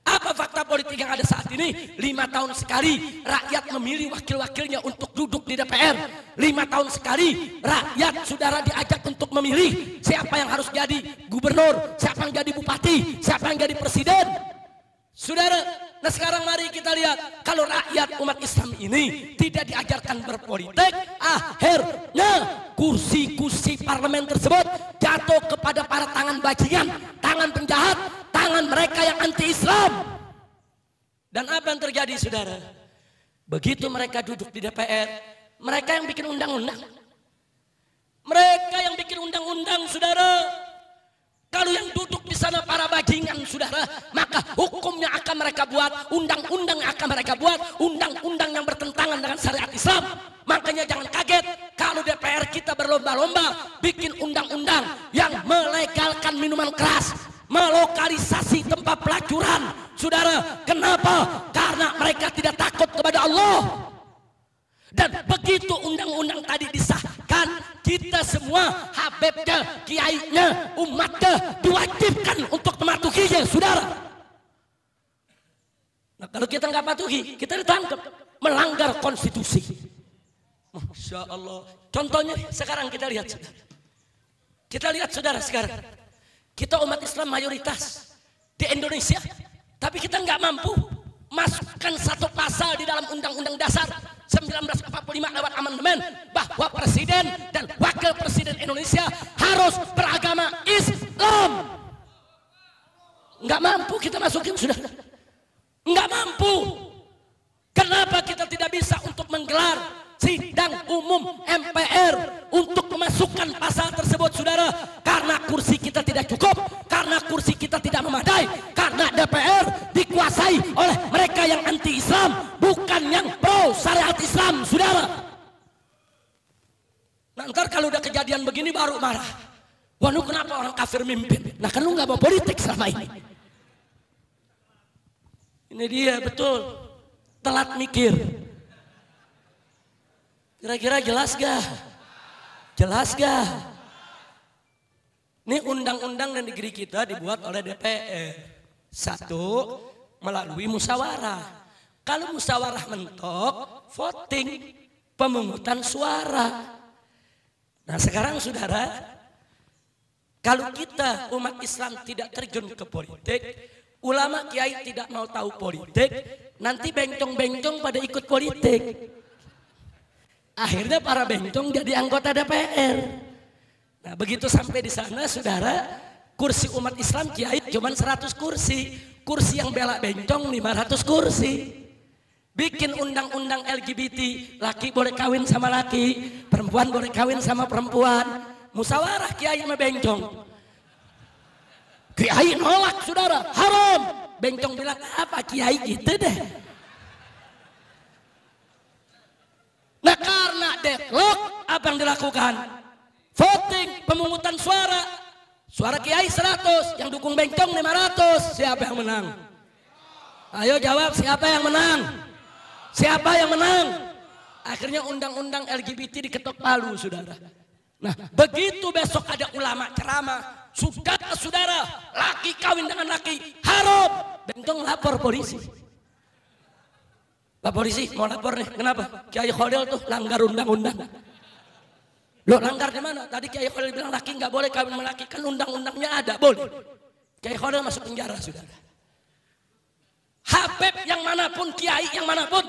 Apa fakta politik yang ada saat ini? 5 tahun sekali rakyat memilih wakil-wakilnya untuk duduk di DPR. 5 tahun sekali rakyat saudara diajak untuk memilih siapa yang harus jadi gubernur, siapa yang jadi bupati, siapa yang jadi presiden. Saudara, nah sekarang mari kita lihat, kalau rakyat umat Islam ini tidak diajarkan berpolitik, akhirnya kursi-kursi parlemen tersebut jatuh kepada para tangan bajingan, tangan penjahat, tangan mereka yang anti-Islam. Dan apa yang terjadi saudara? Begitu mereka duduk di DPR, mereka yang bikin undang-undang. Mereka yang bikin undang-undang saudara. Kalau yang duduk di sana para bajingan saudara, maka hukumnya akan mereka buat, undang-undang yang akan mereka buat, undang-undang yang bertentangan dengan syariat Islam. Makanya jangan kaget kalau DPR kita berlomba-lomba bikin undang-undang yang melegalkan minuman keras, melokalisasi tempat pelacuran. Saudara, kenapa? Karena mereka tidak takut kepada Allah. Dan begitu undang-undang tadi disahkan, kita semua habibnya, kiainya, umatnya diwajibkan untuk mematuhinya, saudara. Nah kalau kita nggak patuhi, kita ditangkap melanggar konstitusi. Masya Allah. Contohnya sekarang kita lihat, saudara. Kita lihat saudara sekarang. Kita umat Islam mayoritas di Indonesia, tapi kita nggak mampu masukkan satu pasal di dalam Undang-Undang Dasar 1945 lewat amandemen bahwa presiden dan wakil presiden Indonesia harus beragama Islam. Nggak mampu kita masukin sudah. Nggak mampu. Kenapa kita tidak bisa untuk menggelar sidang umum MPR untuk memasukkan pasal tersebut saudara? Karena kursi kita tidak cukup, karena kursi kita tidak memadai, karena DPR dikuasai oleh mereka yang anti-Islam, bukan yang pro syariat Islam saudara. Nah ntar kalau udah kejadian begini baru marah. Wah lu kenapa orang kafir mimpin? Nah kan lu gak mau politik selama ini. Ini dia betul, telat mikir. Kira-kira jelas gak? Jelas gak? Ini undang-undang dan negeri kita dibuat oleh DPR. Satu, melalui musyawarah. Kalau musyawarah mentok, voting, pemungutan suara. Nah sekarang saudara, kalau kita umat Islam tidak terjun ke politik, ulama kiai tidak mau tahu politik, nanti bencong-bencong pada ikut politik. Akhirnya para bencong jadi anggota DPR. Nah begitu sampai di sana saudara, kursi umat Islam kiai cuma 100 kursi. Kursi yang bela bencong 500 kursi. Bikin undang-undang LGBT, laki boleh kawin sama laki, perempuan boleh kawin sama perempuan. Musyawarah kiai sama bencong. Kiai nolak saudara, haram. Bencong bilang apa kiai gitu deh. Nah karena deadlock apa yang dilakukan? Voting, pemungutan suara. Suara kiai 100, yang dukung bencong 500. Siapa yang menang? Ayo jawab, siapa yang menang? Siapa yang menang? Akhirnya undang-undang LGBT diketok palu saudara. Nah begitu besok ada ulama ceramah, saudara, laki kawin dengan laki haram. Bencong lapor polisi. Pak polisi mau lapor nih, kenapa? Kiai Khalil tuh langgar undang-undang. Loh langgar di mana? Tadi Kiai Khalil bilang laki nggak boleh kawin sama laki, kan undang-undangnya ada, boleh. Kiai Khalil masuk penjara saudara. Habib yang manapun, kiai yang manapun,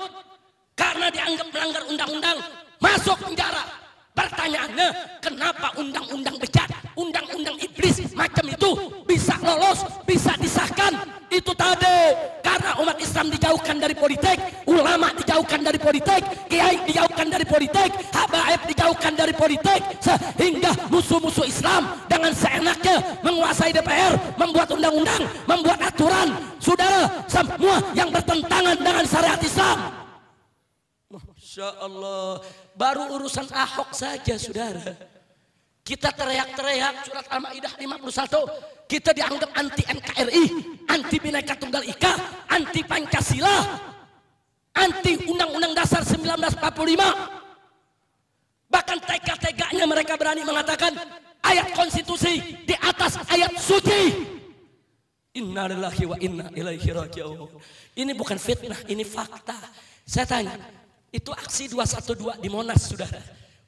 karena dianggap melanggar undang-undang, masuk penjara. Pertanyaannya, kenapa undang-undang bejat, undang-undang iblis macam itu bisa lolos, bisa disahkan? Itu tadi, karena umat Islam dijauhkan dari politik, ulama dijauhkan dari politik, kiai dijauhkan dari politik, habaib dijauhkan dari politik, sehingga musuh-musuh Islam dengan seenaknya menguasai DPR, membuat undang-undang, membuat aturan, saudara, semua yang bertentangan dengan syariat Islam. Masya Allah, baru urusan Ahok saja saudara. Kita teriak-teriak surat Al-Maidah 51. Kita dianggap anti NKRI, anti Bhinneka Tunggal Ika, anti Pancasila, anti Undang-Undang Dasar 1945. Bahkan tega-teganya mereka berani mengatakan ayat konstitusi di atas ayat suci. Inna lillahi wa inna ilaihi raji'un. Ini bukan fitnah, ini fakta. Saya tanya, itu aksi 212 di Monas, saudara.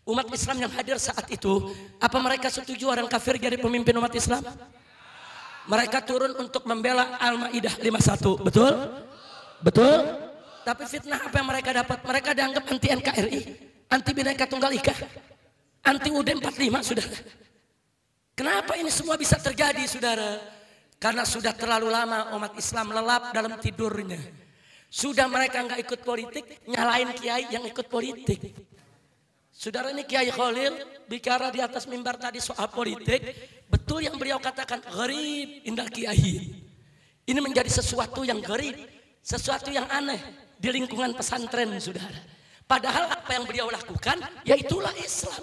Umat Islam yang hadir saat itu, apa mereka setuju orang kafir jadi pemimpin umat Islam? Mereka turun untuk membela Al-Maidah 51, betul? Betul? Tapi fitnah apa yang mereka dapat? Mereka dianggap anti NKRI, anti Bhinneka Tunggal Ika, anti UUD 45, saudara. Kenapa ini semua bisa terjadi, saudara? Karena sudah terlalu lama umat Islam lelap dalam tidurnya. Sudah mereka nggak ikut politik, nyalain kiai yang ikut politik. Saudara, ini Kiai Khalil bicara di atas mimbar tadi soal politik. Betul yang beliau katakan, gharib indal kiai. Ini menjadi sesuatu yang gharib, sesuatu yang aneh di lingkungan pesantren, saudara. Padahal apa yang beliau lakukan, yaitulah Islam.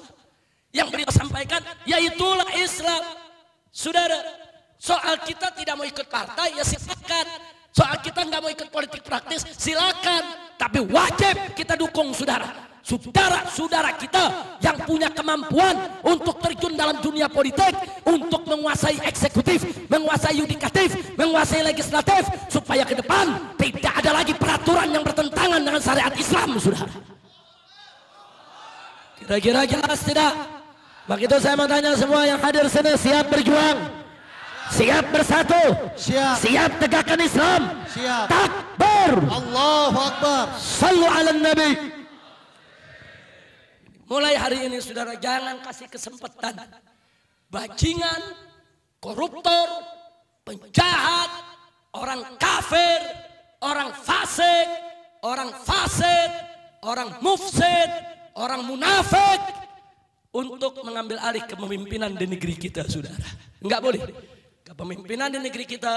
Yang beliau sampaikan, yaitulah Islam. Saudara, soal kita tidak mau ikut partai, ya silakan. Soal kita nggak mau ikut politik praktis, silakan. Tapi wajib kita dukung, saudara. Saudara-saudara kita yang punya kemampuan untuk terjun dalam dunia politik, untuk menguasai eksekutif, menguasai yudikatif, menguasai legislatif, supaya ke depan tidak ada lagi peraturan yang bertentangan dengan syariat Islam, saudara. Kira-kira jelas tidak? Begitu saya mau tanya semua yang hadir sini, siap berjuang? Siap bersatu? Siap. Siap tegakkan Islam? Siap. Takbir! Allahu Akbar. Sallu ala Nabi. Mulai hari ini, saudara, jangan kasih kesempatan bajingan, koruptor, penjahat, orang kafir, orang fasik, orang mufsid, orang munafik untuk mengambil alih kepemimpinan di negeri kita, saudara. Enggak boleh. Kepemimpinan di negeri kita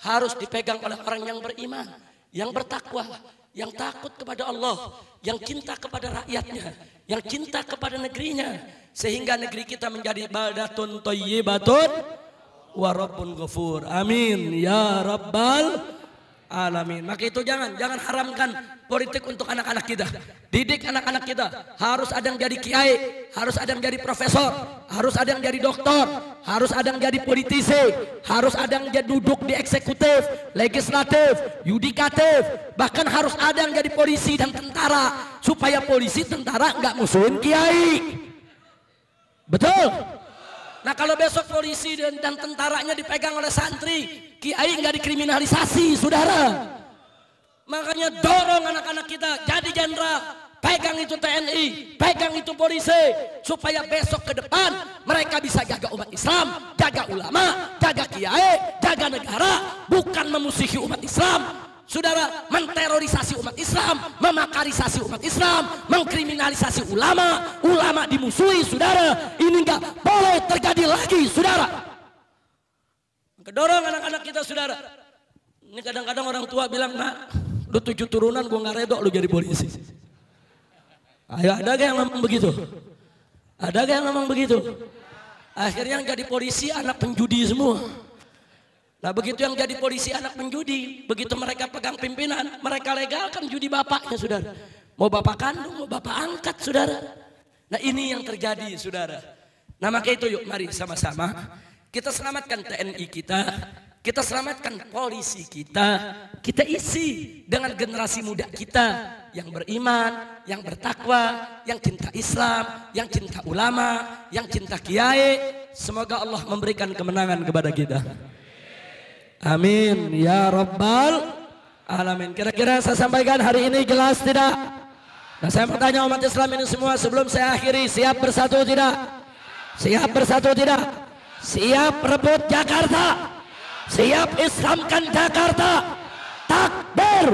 harus dipegang oleh orang yang beriman, yang bertakwa, yang takut kepada Allah, yang cinta kepada rakyatnya, yang cinta kepada negerinya, sehingga negeri kita menjadi baldatun thayyibatun wa rabbun ghafur. Amin ya rabbal alamin. Maka itu jangan haramkan politik untuk anak-anak kita. Didik anak-anak kita. Harus ada yang jadi kiai, harus ada yang jadi profesor, harus ada yang jadi doktor, harus ada yang jadi politisi, harus ada yang jadi duduk di eksekutif, legislatif, yudikatif, bahkan harus ada yang jadi polisi dan tentara, supaya polisi tentara nggak musuhin kiai. Betul? Nah, kalau besok polisi dan tentaranya dipegang oleh santri, kiai nggak dikriminalisasi, saudara. Makanya dorong anak-anak kita jadi jenderal, pegang itu TNI, pegang itu polisi, supaya besok ke depan mereka bisa jaga umat Islam, jaga ulama, jaga kiai, jaga negara, bukan memusuhi umat Islam. Saudara, menterorisasi umat Islam, memakarisasi umat Islam, mengkriminalisasi ulama, ulama dimusuhi, saudara. Ini nggak boleh terjadi lagi, saudara. Kedorong anak-anak kita, saudara. Ini kadang-kadang orang tua bilang, nak, lu 7 turunan, gua nggak redok lu jadi polisi. Ayo, ada gak yang ngomong begitu? Ada gak yang ngomong begitu? Akhirnya yang jadi polisi anak penjudi semua. Nah, begitu yang jadi polisi anak penjudi, begitu mereka pegang pimpinan, mereka legalkan judi bapaknya, saudara. Mau bapak kandung, mau bapak angkat, saudara. Nah, ini yang terjadi, saudara. Nah, maka itu yuk, mari sama-sama kita selamatkan TNI kita selamatkan polisi kita isi dengan generasi muda kita yang beriman, yang bertakwa, yang cinta Islam, yang cinta ulama, yang cinta kiai. Semoga Allah memberikan kemenangan kepada kita. Amin ya rabbal alamin. Kira-kira saya sampaikan hari ini jelas tidak? Nah, saya mau tanya umat Islam ini semua sebelum saya akhiri, siap bersatu tidak? Siap bersatu tidak? Siap rebut Jakarta? Siap Islamkan Jakarta? Takbir!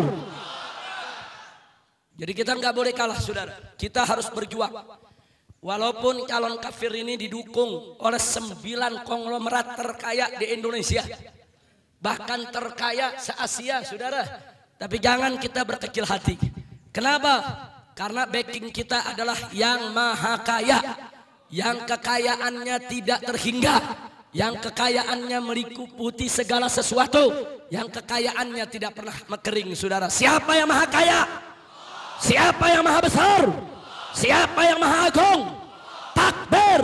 Jadi kita nggak boleh kalah, saudara. Kita harus berjuang. Walaupun calon kafir ini didukung oleh 9 konglomerat terkaya di Indonesia, bahkan terkaya se-Asia, saudara. Tapi jangan kita berkecil hati. Kenapa? Karena backing kita adalah yang maha kaya, yang kekayaannya tidak terhingga, yang kekayaannya meliputi segala sesuatu, yang kekayaannya tidak pernah mengering, saudara. Siapa yang maha kaya? Siapa yang maha besar? Siapa yang maha agung? Takbir.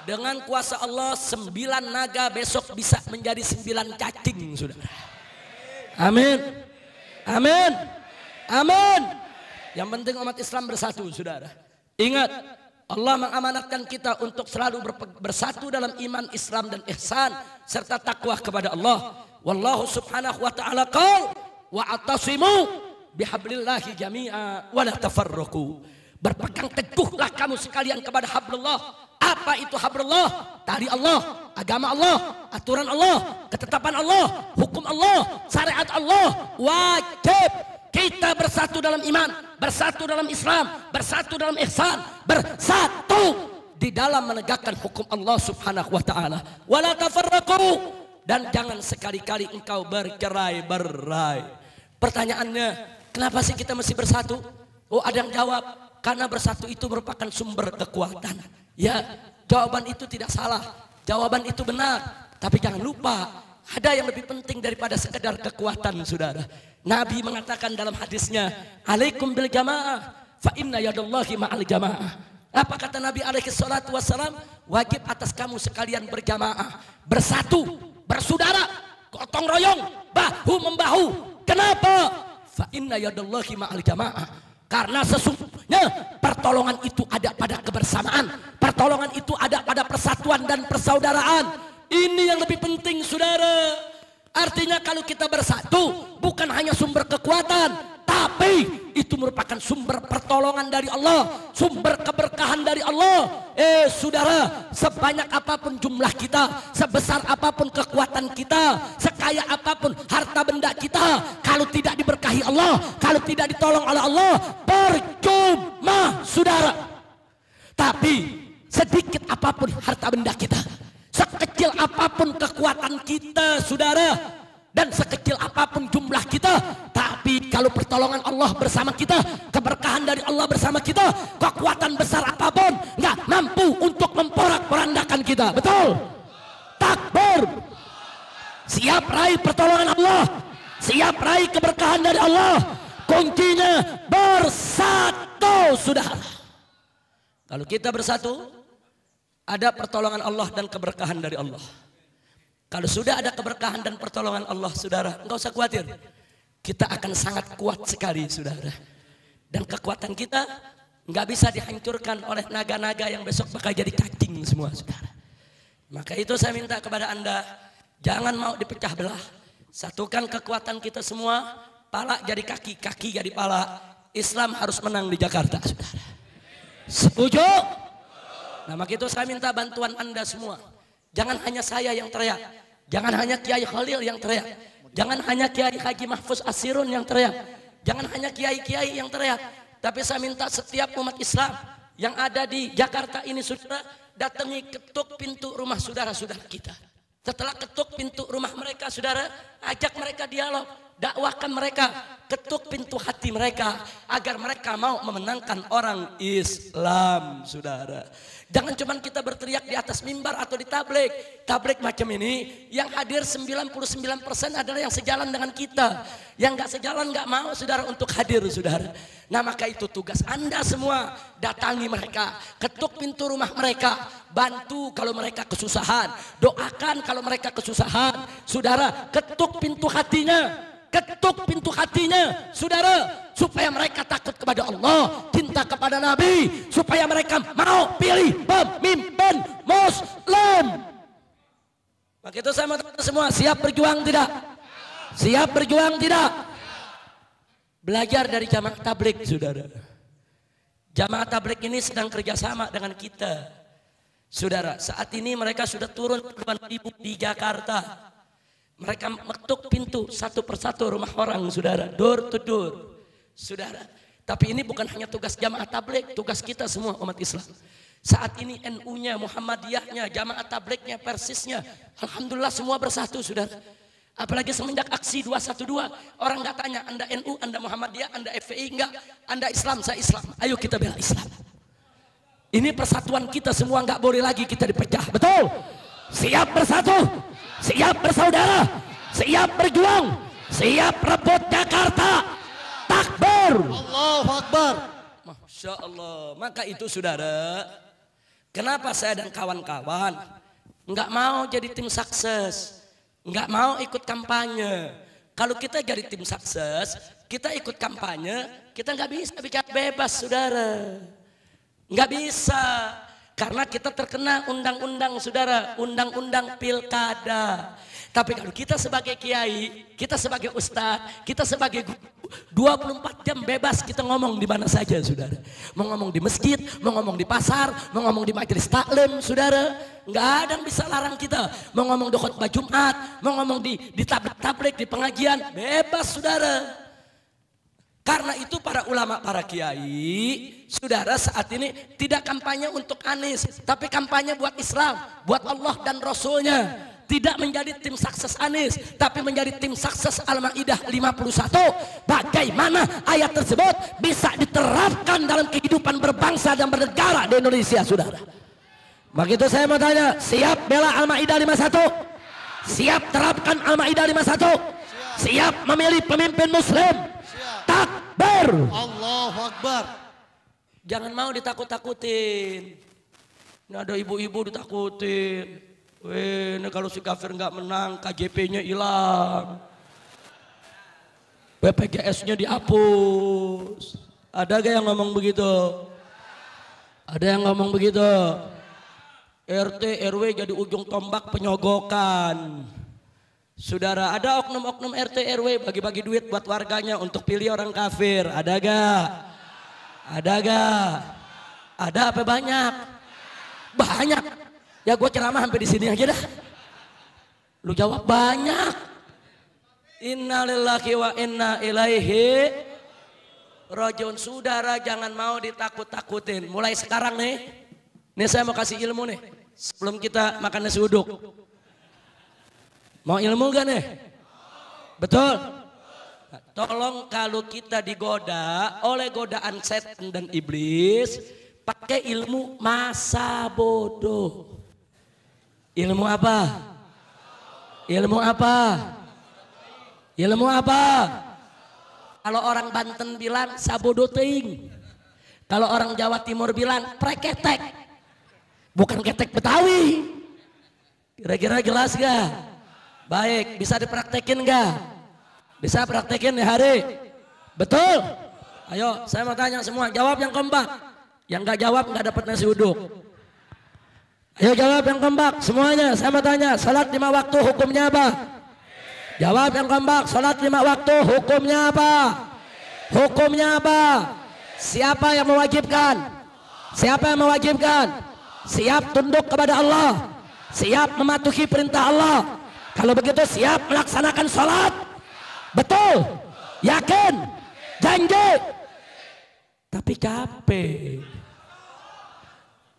Dengan kuasa Allah 9 naga besok bisa menjadi 9 cacing, saudara. Amin. Amin. Amin. Yang penting umat Islam bersatu, saudara. Ingat, Allah mengamanatkan kita untuk selalu bersatu dalam iman, Islam dan ihsan serta takwa kepada Allah. Wallahu subhanahu wa ta'ala qala wa'tasimu bihablillahi jami'a wa la tafarraqu. Berpegang teguhlah kamu sekalian kepada hablullah. Apa itu hablullah? Tali Allah, agama Allah, aturan Allah, ketetapan Allah, hukum Allah, syariat Allah. Wajib kita bersatu dalam iman, bersatu dalam Islam, bersatu dalam ihsan, bersatu di dalam menegakkan hukum Allah subhanahu wa ta'ala. Wala tafarraqu, dan jangan sekali-kali engkau bercerai-berai. Pertanyaannya, kenapa sih kita mesti bersatu? Oh, ada yang jawab, karena bersatu itu merupakan sumber kekuatan. Ya, jawaban itu tidak salah, jawaban itu benar. Tapi jangan lupa, ada yang lebih penting daripada sekedar kekuatan, saudara. Nabi mengatakan dalam hadisnya, alaikum bil jamaah, fa inna yadallahi ma'al jamaah. Apa kata Nabi alaihi salatu wassalam? Wajib atas kamu sekalian berjamaah, bersatu, bersaudara, gotong royong, bahu membahu. Kenapa? Fa inna yadallahi ma'al jamaah. Karena sesungguhnya pertolongan itu ada pada kebersamaan, pertolongan itu ada pada persatuan dan persaudaraan. Ini yang lebih penting, saudara. Artinya kalau kita bersatu bukan hanya sumber kekuatan, tapi itu merupakan sumber pertolongan dari Allah, sumber keberkahan dari Allah. Saudara, sebanyak apapun jumlah kita, sebesar apapun kekuatan kita, sekaya apapun harta benda kita, kalau tidak diberkahi Allah, kalau tidak ditolong oleh Allah, percuma, saudara. Tapi sedikit apapun harta benda kita, sekecil apapun kekuatan kita, saudara, dan sekecil apapun jumlah kita, tapi kalau pertolongan Allah bersama kita, keberkahan dari Allah bersama kita, kekuatan besar apapun nggak mampu untuk memporak-porandakan kita. Betul? Takbir. Siap raih pertolongan Allah, siap raih keberkahan dari Allah. Kuncinya bersatu, saudara. Kalau kita bersatu, ada pertolongan Allah dan keberkahan dari Allah. Kalau sudah ada keberkahan dan pertolongan Allah, saudara, enggak usah khawatir. Kita akan sangat kuat sekali, saudara. Dan kekuatan kita enggak bisa dihancurkan oleh naga-naga yang besok bakal jadi cacing semua, saudara. Maka itu saya minta kepada Anda, jangan mau dipecah belah. Satukan kekuatan kita semua, pala jadi kaki, kaki jadi pala. Islam harus menang di Jakarta, saudara. Setuju? Nah, maka itu saya minta bantuan Anda semua. Jangan hanya saya yang teriak, jangan hanya Kiai Khalil yang teriak, jangan hanya Kiai Haji Mahfuz Asirun yang teriak, jangan hanya kiai-kiai yang teriak. Tapi saya minta setiap umat Islam yang ada di Jakarta ini, saudara, datangi, ketuk pintu rumah saudara-saudara kita. Setelah ketuk pintu rumah mereka, saudara, ajak mereka dialog, dakwahkan mereka, ketuk pintu hati mereka agar mereka mau memenangkan orang Islam, saudara. Jangan cuma kita berteriak di atas mimbar atau di tablik. Tablik macam ini yang hadir 99% adalah yang sejalan dengan kita. Yang gak sejalan gak mau, saudara, untuk hadir, saudara. Nah, maka itu tugas Anda semua. Datangi mereka, ketuk pintu rumah mereka, bantu kalau mereka kesusahan, doakan kalau mereka kesusahan. Saudara, ketuk pintu hatinya. Ketuk pintu hatinya, saudara, supaya mereka takut kepada Allah, cinta kepada Nabi, supaya mereka mau pilih pemimpin Muslim. Maka itu saya mau semua, siap berjuang tidak? Siap berjuang tidak? Belajar dari jamaah tablik, saudara. Jamaah tablik ini sedang kerjasama dengan kita, saudara. Saat ini mereka sudah turun puluhan ribu di Jakarta. Mereka mengetuk pintu satu persatu rumah orang, saudara, door to door, saudara. Tapi ini bukan hanya tugas jamaah tabligh, tugas kita semua umat Islam. Saat ini NU-nya, Muhammadiyahnya, jamaah tabligh-nya, Persisnya, alhamdulillah semua bersatu, saudara. Apalagi semenjak aksi 212, orang nggak tanya Anda NU, Anda Muhammadiyah, Anda FPI, enggak, Anda Islam, saya Islam. Ayo kita bela Islam. Ini persatuan kita semua, nggak boleh lagi kita dipecah. Betul? Siap bersatu, siap bersaudara, siap berjuang, siap rebut Jakarta. Takbir. Allahu Akbar. Masya Allah. Maka itu saudara, kenapa saya dan kawan-kawan nggak mau jadi tim sukses, nggak mau ikut kampanye. Kalau kita jadi tim sukses, kita ikut kampanye, kita nggak bisa bicara bebas, saudara. Nggak bisa, karena kita terkena undang-undang, saudara, undang-undang pilkada. Tapi kalau kita sebagai kiai, kita sebagai ustadz, kita sebagai guru, 24 jam bebas kita ngomong di mana saja, saudara. Mau ngomong di masjid, mau ngomong di pasar, mau ngomong di majelis taklim, saudara. Nggak ada yang bisa larang kita. Mau ngomong di khutbah Jumat, mau ngomong di tablik-tablik, di pengajian, bebas, saudara. Karena itu para ulama, para kiai, saudara, saat ini tidak kampanye untuk Anies, tapi kampanye buat Islam, buat Allah dan Rasulnya. Tidak menjadi tim sukses Anies, tapi menjadi tim sukses Al-Maidah 51. Bagaimana ayat tersebut bisa diterapkan dalam kehidupan berbangsa dan bernegara di Indonesia, saudara? Begitu saya mau tanya, siap bela Al-Maidah 51? Siap terapkan Al-Maidah 51? Siap memilih pemimpin muslim? Takbir. Allahu Akbar. Jangan mau ditakut-takutin. Ini ada ibu-ibu ditakutin. Weh, ini kalau si kafir nggak menang, KJP-nya hilang, BPJS-nya dihapus. Ada gak yang ngomong begitu? Ada yang ngomong begitu? RT RW jadi ujung tombak penyogokan. Saudara, ada oknum-oknum RT RW bagi-bagi duit buat warganya untuk pilih orang kafir. Ada gak? Ada gak? Ada apa banyak? Banyak. Ya gue ceramah sampai di sini aja dah. Lu jawab banyak. Inna lillahi wa inna ilaihi rajiun. Saudara, jangan mau ditakut-takutin. Mulai sekarang nih. Nih saya mau kasih ilmu nih. Sebelum kita makan nasi uduk. Mau ilmu gak nih? Betul? Nah, tolong kalau kita digoda oleh godaan setan dan iblis, pakai ilmu masa bodoh. Ilmu apa? Ilmu apa? Ilmu apa? Kalau orang Banten bilang sabodo teuing. Kalau orang Jawa Timur bilang preketek. Bukan ketek Betawi. Kira-kira jelas gak? Baik, bisa dipraktekin gak? Bisa praktekin ya hari? Betul? Ayo, saya mau tanya semua, jawab yang kompak. Yang gak jawab gak dapat nasi uduk. Ayo jawab yang kompak semuanya. Saya mau tanya, salat 5 waktu hukumnya apa? Jawab yang kompak, salat 5 waktu hukumnya apa? Hukumnya apa? Siapa yang mewajibkan? Siapa yang mewajibkan? Siap tunduk kepada Allah, siap mematuhi perintah Allah. Kalau begitu siap melaksanakan salat? Betul? Yakin? Janji? Tapi capek.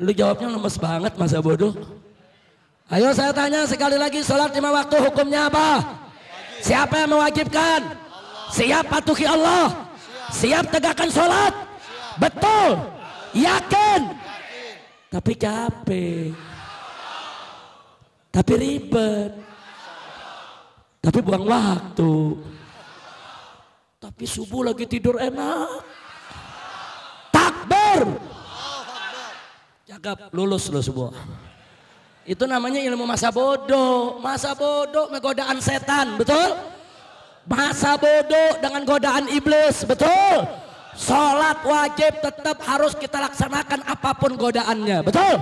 Lu jawabnya lemes banget, masa bodoh. Ayo saya tanya sekali lagi, salat 5 waktu hukumnya apa? Siapa yang mewajibkan? Siap patuhi Allah, siap tegakkan salat? Betul? Yakin? Tapi capek. Tapi ribet. Tapi buang waktu. Tapi subuh lagi tidur enak. Takbir. Cakap, lulus lo semua. Itu namanya ilmu masa bodoh. Masa bodoh godaan setan, betul? Masa bodoh dengan godaan iblis, betul? Sholat wajib tetap harus kita laksanakan apapun godaannya, betul?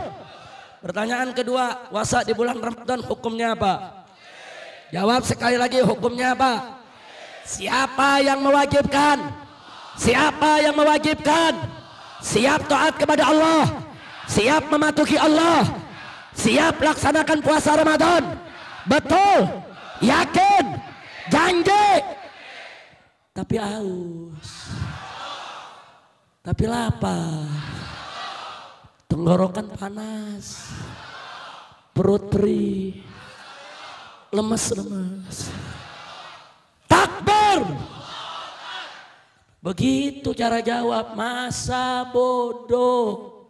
Pertanyaan kedua, puasa di bulan Ramadan hukumnya apa? Jawab sekali lagi, hukumnya apa? Siapa yang mewajibkan? Siapa yang mewajibkan? Siap taat kepada Allah, siap mematuhi Allah, siap laksanakan puasa Ramadan. Betul? Yakin? Janji? Tapi haus, tapi lapar, tenggorokan panas, perut perih, lemes-lemes. Takbir. Begitu cara jawab, masa bodoh.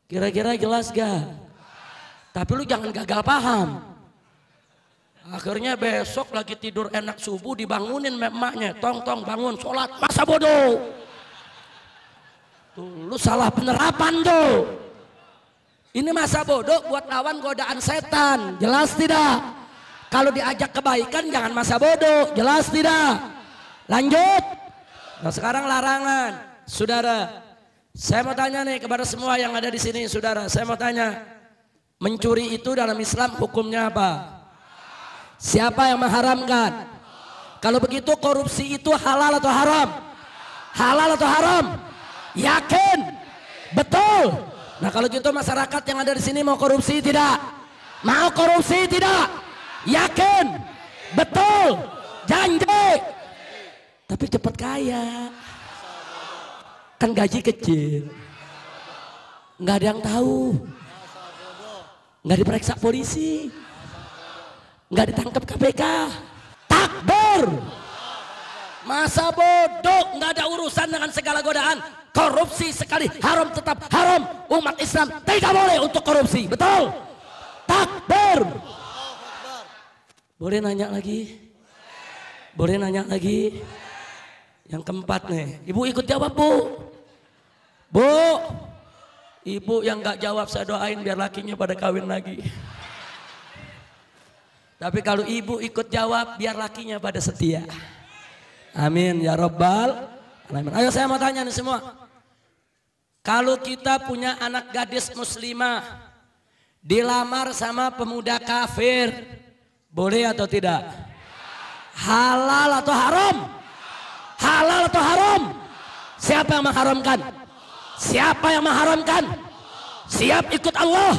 Kira-kira jelas gak? Tapi lu jangan gagal paham. Akhirnya besok lagi tidur enak subuh dibangunin emaknya. Tong bangun sholat. Masa bodoh. Tuh, lu salah penerapan tuh. Ini masa bodoh buat lawan godaan setan. Jelas tidak? Kalau diajak kebaikan jangan masa bodoh. Jelas tidak? Lanjut. Nah sekarang larangan. Saudara, saya mau tanya nih kepada semua yang ada di sini, saudara. Saya mau tanya, mencuri itu dalam Islam hukumnya apa? Siapa yang mengharamkan? Kalau begitu korupsi itu halal atau haram? Halal atau haram? Yakin? Betul? Nah kalau gitu masyarakat yang ada di sini mau korupsi tidak? Mau korupsi tidak? Yakin? Betul? Janji? Tapi cepat kaya. Kan gaji kecil. Nggak ada yang tahu. Nggak diperiksa polisi. Nggak ditangkap KPK. Takbir. Masa bodoh, nggak ada urusan dengan segala godaan. Korupsi sekali haram tetap haram. Umat Islam tidak boleh untuk korupsi. Betul? Takbir. Boleh nanya lagi? Boleh nanya lagi? Yang keempat nih, ibu ikut jawab bu. Bu, ibu yang nggak jawab saya doain biar lakinya pada kawin lagi. Tapi kalau ibu ikut jawab biar lakinya pada setia. Amin ya Rabbal alamin. Ayo saya mau tanya nih semua. Kalau kita punya anak gadis muslimah dilamar sama pemuda kafir, boleh atau tidak? Halal atau haram? Halal atau haram? Siapa yang mengharamkan? Siapa yang mengharamkan? Siap ikut Allah?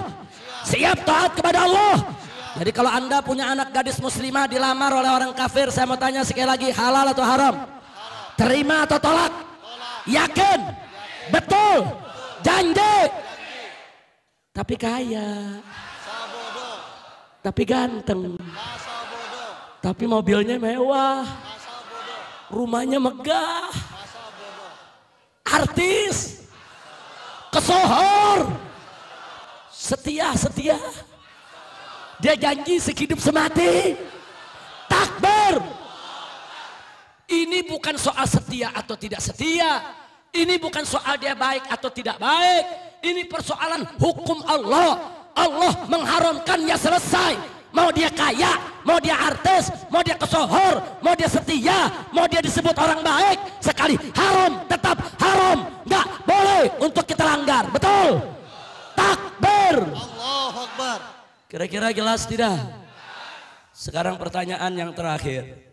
Siap taat kepada Allah? Jadi kalau anda punya anak gadis muslimah dilamar oleh orang kafir, saya mau tanya sekali lagi, halal atau haram? Terima atau tolak? Yakin? Betul? Janji? Tapi kaya, tapi ganteng, tapi mobilnya mewah, rumahnya megah, artis, kesohor, setia. Dia janji sehidup semati. Takbir. Ini bukan soal setia atau tidak setia. Ini bukan soal dia baik atau tidak baik. Ini persoalan hukum Allah. Allah mengharamkan, ya selesai. Mau dia kaya, mau dia artis, mau dia kesohor, mau dia setia, mau dia disebut orang baik, sekali haram tetap haram. Nggak boleh untuk kita langgar. Betul? Takbir. Allahu Akbar. Kira-kira jelas tidak? Sekarang pertanyaan yang terakhir.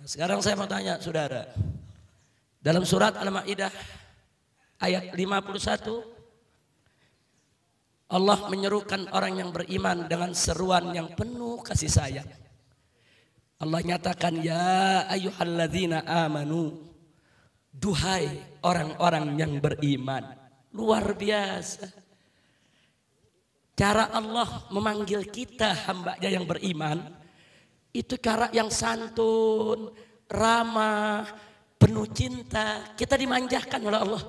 Sekarang saya mau tanya saudara. Dalam surat Al-Maidah ayat 51, Allah menyerukan orang yang beriman dengan seruan yang penuh kasih sayang. Allah nyatakan, ya ayyuhalladzina amanu, duhai orang-orang yang beriman. Luar biasa. Cara Allah memanggil kita hambanya yang beriman, itu cara yang santun, ramah, penuh cinta. Kita dimanjakan oleh Allah.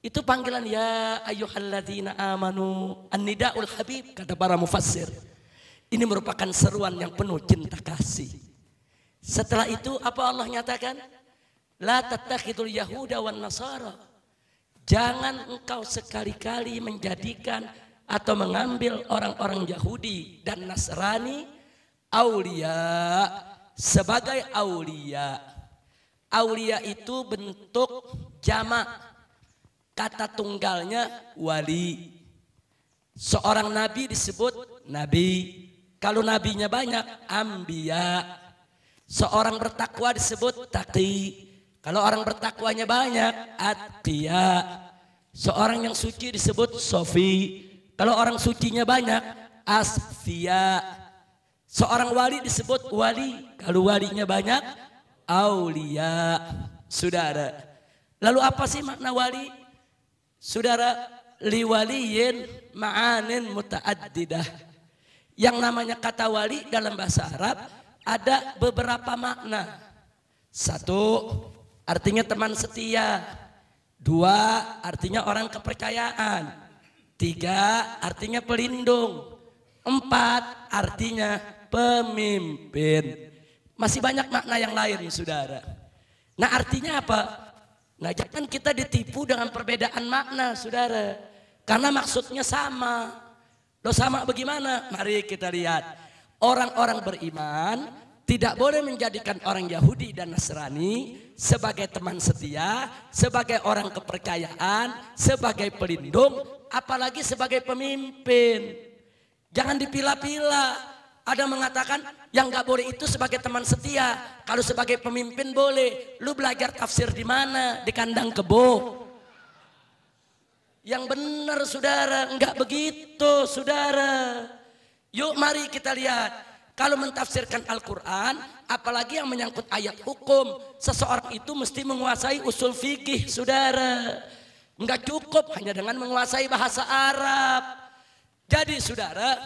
Itu panggilan ya ayyuhalladzina amanu, an-nidaul habib, kata para mufassir. Ini merupakan seruan yang penuh cinta kasih. Setelah itu apa Allah nyatakan? La tattakhidul yahuda wan nasara. Jangan engkau sekali-kali menjadikan atau mengambil orang-orang Yahudi dan Nasrani aulia sebagai aulia. Aulia itu bentuk jamak, kata tunggalnya wali. Seorang nabi disebut nabi. Kalau nabinya banyak, ambiya. Seorang bertakwa disebut taqi. Kalau orang bertakwanya banyak, atqiya. Seorang yang suci disebut sofi. Kalau orang sucinya banyak, asfiya. Seorang wali disebut wali. Kalau walinya banyak, aulia. Saudara, lalu apa sih makna wali? Saudara, liwaliyin ma'anin muta'addidah. Yang namanya kata wali dalam bahasa Arab ada beberapa makna. Satu, artinya teman setia. 2 artinya orang kepercayaan. 3 artinya pelindung. 4 artinya pemimpin. Masih banyak makna yang lain saudara. Nah artinya apa? Nah jangan kita ditipu dengan perbedaan makna saudara. Karena maksudnya sama. Loh sama bagaimana? Mari kita lihat. Orang-orang beriman tidak boleh menjadikan orang Yahudi dan Nasrani sebagai teman setia, sebagai orang kepercayaan, sebagai pelindung, apalagi sebagai pemimpin. Jangan dipilah-pilah. Ada mengatakan yang gak boleh itu sebagai teman setia. Kalau sebagai pemimpin boleh. Lu belajar tafsir di mana? Di kandang kebo. Yang benar saudara, enggak begitu saudara. Yuk mari kita lihat. Kalau mentafsirkan Al-Quran, apalagi yang menyangkut ayat hukum, seseorang itu mesti menguasai usul fikih saudara. Enggak cukup hanya dengan menguasai bahasa Arab. Jadi saudara,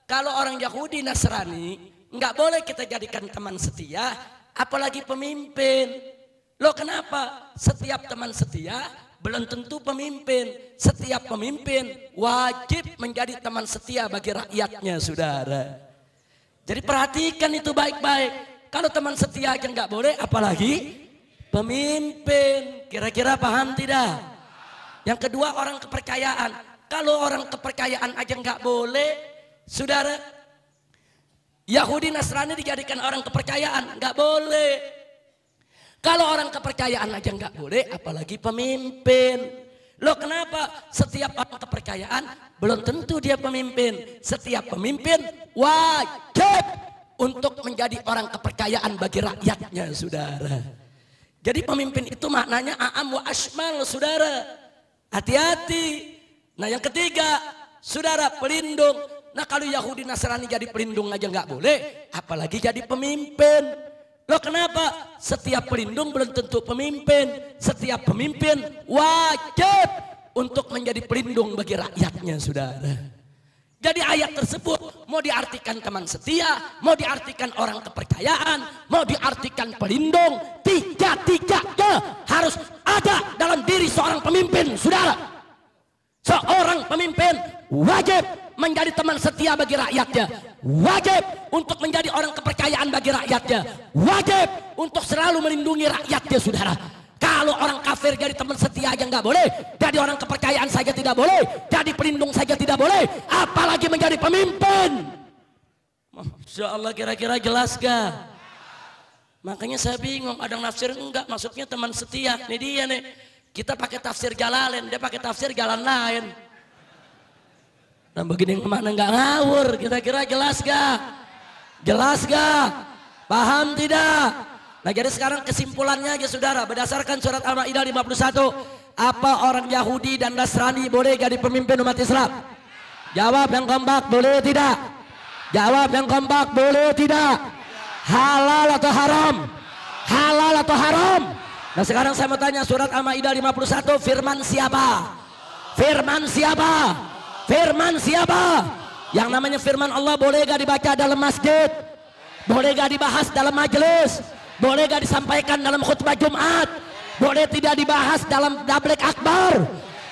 kalau orang Yahudi Nasrani enggak boleh kita jadikan teman setia, apalagi pemimpin. Loh kenapa? Setiap teman setia belum tentu pemimpin. Setiap pemimpin wajib menjadi teman setia bagi rakyatnya saudara. Jadi perhatikan itu baik-baik. Kalau teman setia aja nggak boleh, apalagi pemimpin. Kira-kira paham tidak? Yang kedua orang kepercayaan. Kalau orang kepercayaan aja nggak boleh, saudara. Yahudi Nasrani dijadikan orang kepercayaan, nggak boleh. Kalau orang kepercayaan aja nggak boleh, apalagi pemimpin. Loh kenapa? Setiap orang kepercayaan belum tentu dia pemimpin. Setiap pemimpin wajib untuk menjadi orang kepercayaan bagi rakyatnya saudara. Jadi pemimpin itu maknanya a'am wa ashmal saudara. Hati-hati. Nah yang ketiga saudara pelindung. Nah kalau Yahudi Nasrani jadi pelindung aja nggak boleh, apalagi jadi pemimpin. Loh kenapa? Setiap pelindung belum tentu pemimpin. Setiap pemimpin wajib untuk menjadi pelindung bagi rakyatnya saudara. Jadi ayat tersebut mau diartikan teman setia, mau diartikan orang kepercayaan, mau diartikan pelindung, tiga-tiganya harus ada dalam diri seorang pemimpin saudara. Seorang pemimpin wajib menjadi teman setia bagi rakyatnya, wajib untuk menjadi orang kepercayaan bagi rakyatnya, wajib untuk selalu melindungi rakyatnya saudara. Kalau orang kafir jadi teman setia aja nggak boleh, jadi orang kepercayaan saja tidak boleh, jadi pelindung saja tidak boleh, apalagi menjadi pemimpin. Masya Allah, kira-kira jelas gak? Makanya saya bingung, ada nafsir enggak, maksudnya teman setia. Ini dia nih, kita pakai tafsir Jalalain, dia pakai tafsir jalan lain. Nah begini kemana nggak ngawur, kira-kira jelas gak? Jelas gak? Paham tidak? Nah jadi sekarang kesimpulannya aja saudara, berdasarkan surat Al-Ma'idah 51, apa orang Yahudi dan Nasrani boleh jadi pemimpin umat Islam? Jawab yang kompak, boleh tidak? Jawab yang kompak, boleh tidak? Halal atau haram? Halal atau haram? Nah sekarang saya mau tanya, surat Al-Ma'idah 51 firman siapa? Firman siapa? Firman siapa? Yang namanya firman Allah boleh gak dibaca dalam masjid? Boleh gak dibahas dalam majelis? Boleh gak disampaikan dalam khutbah Jumat? Boleh tidak dibahas dalam tabligh akbar?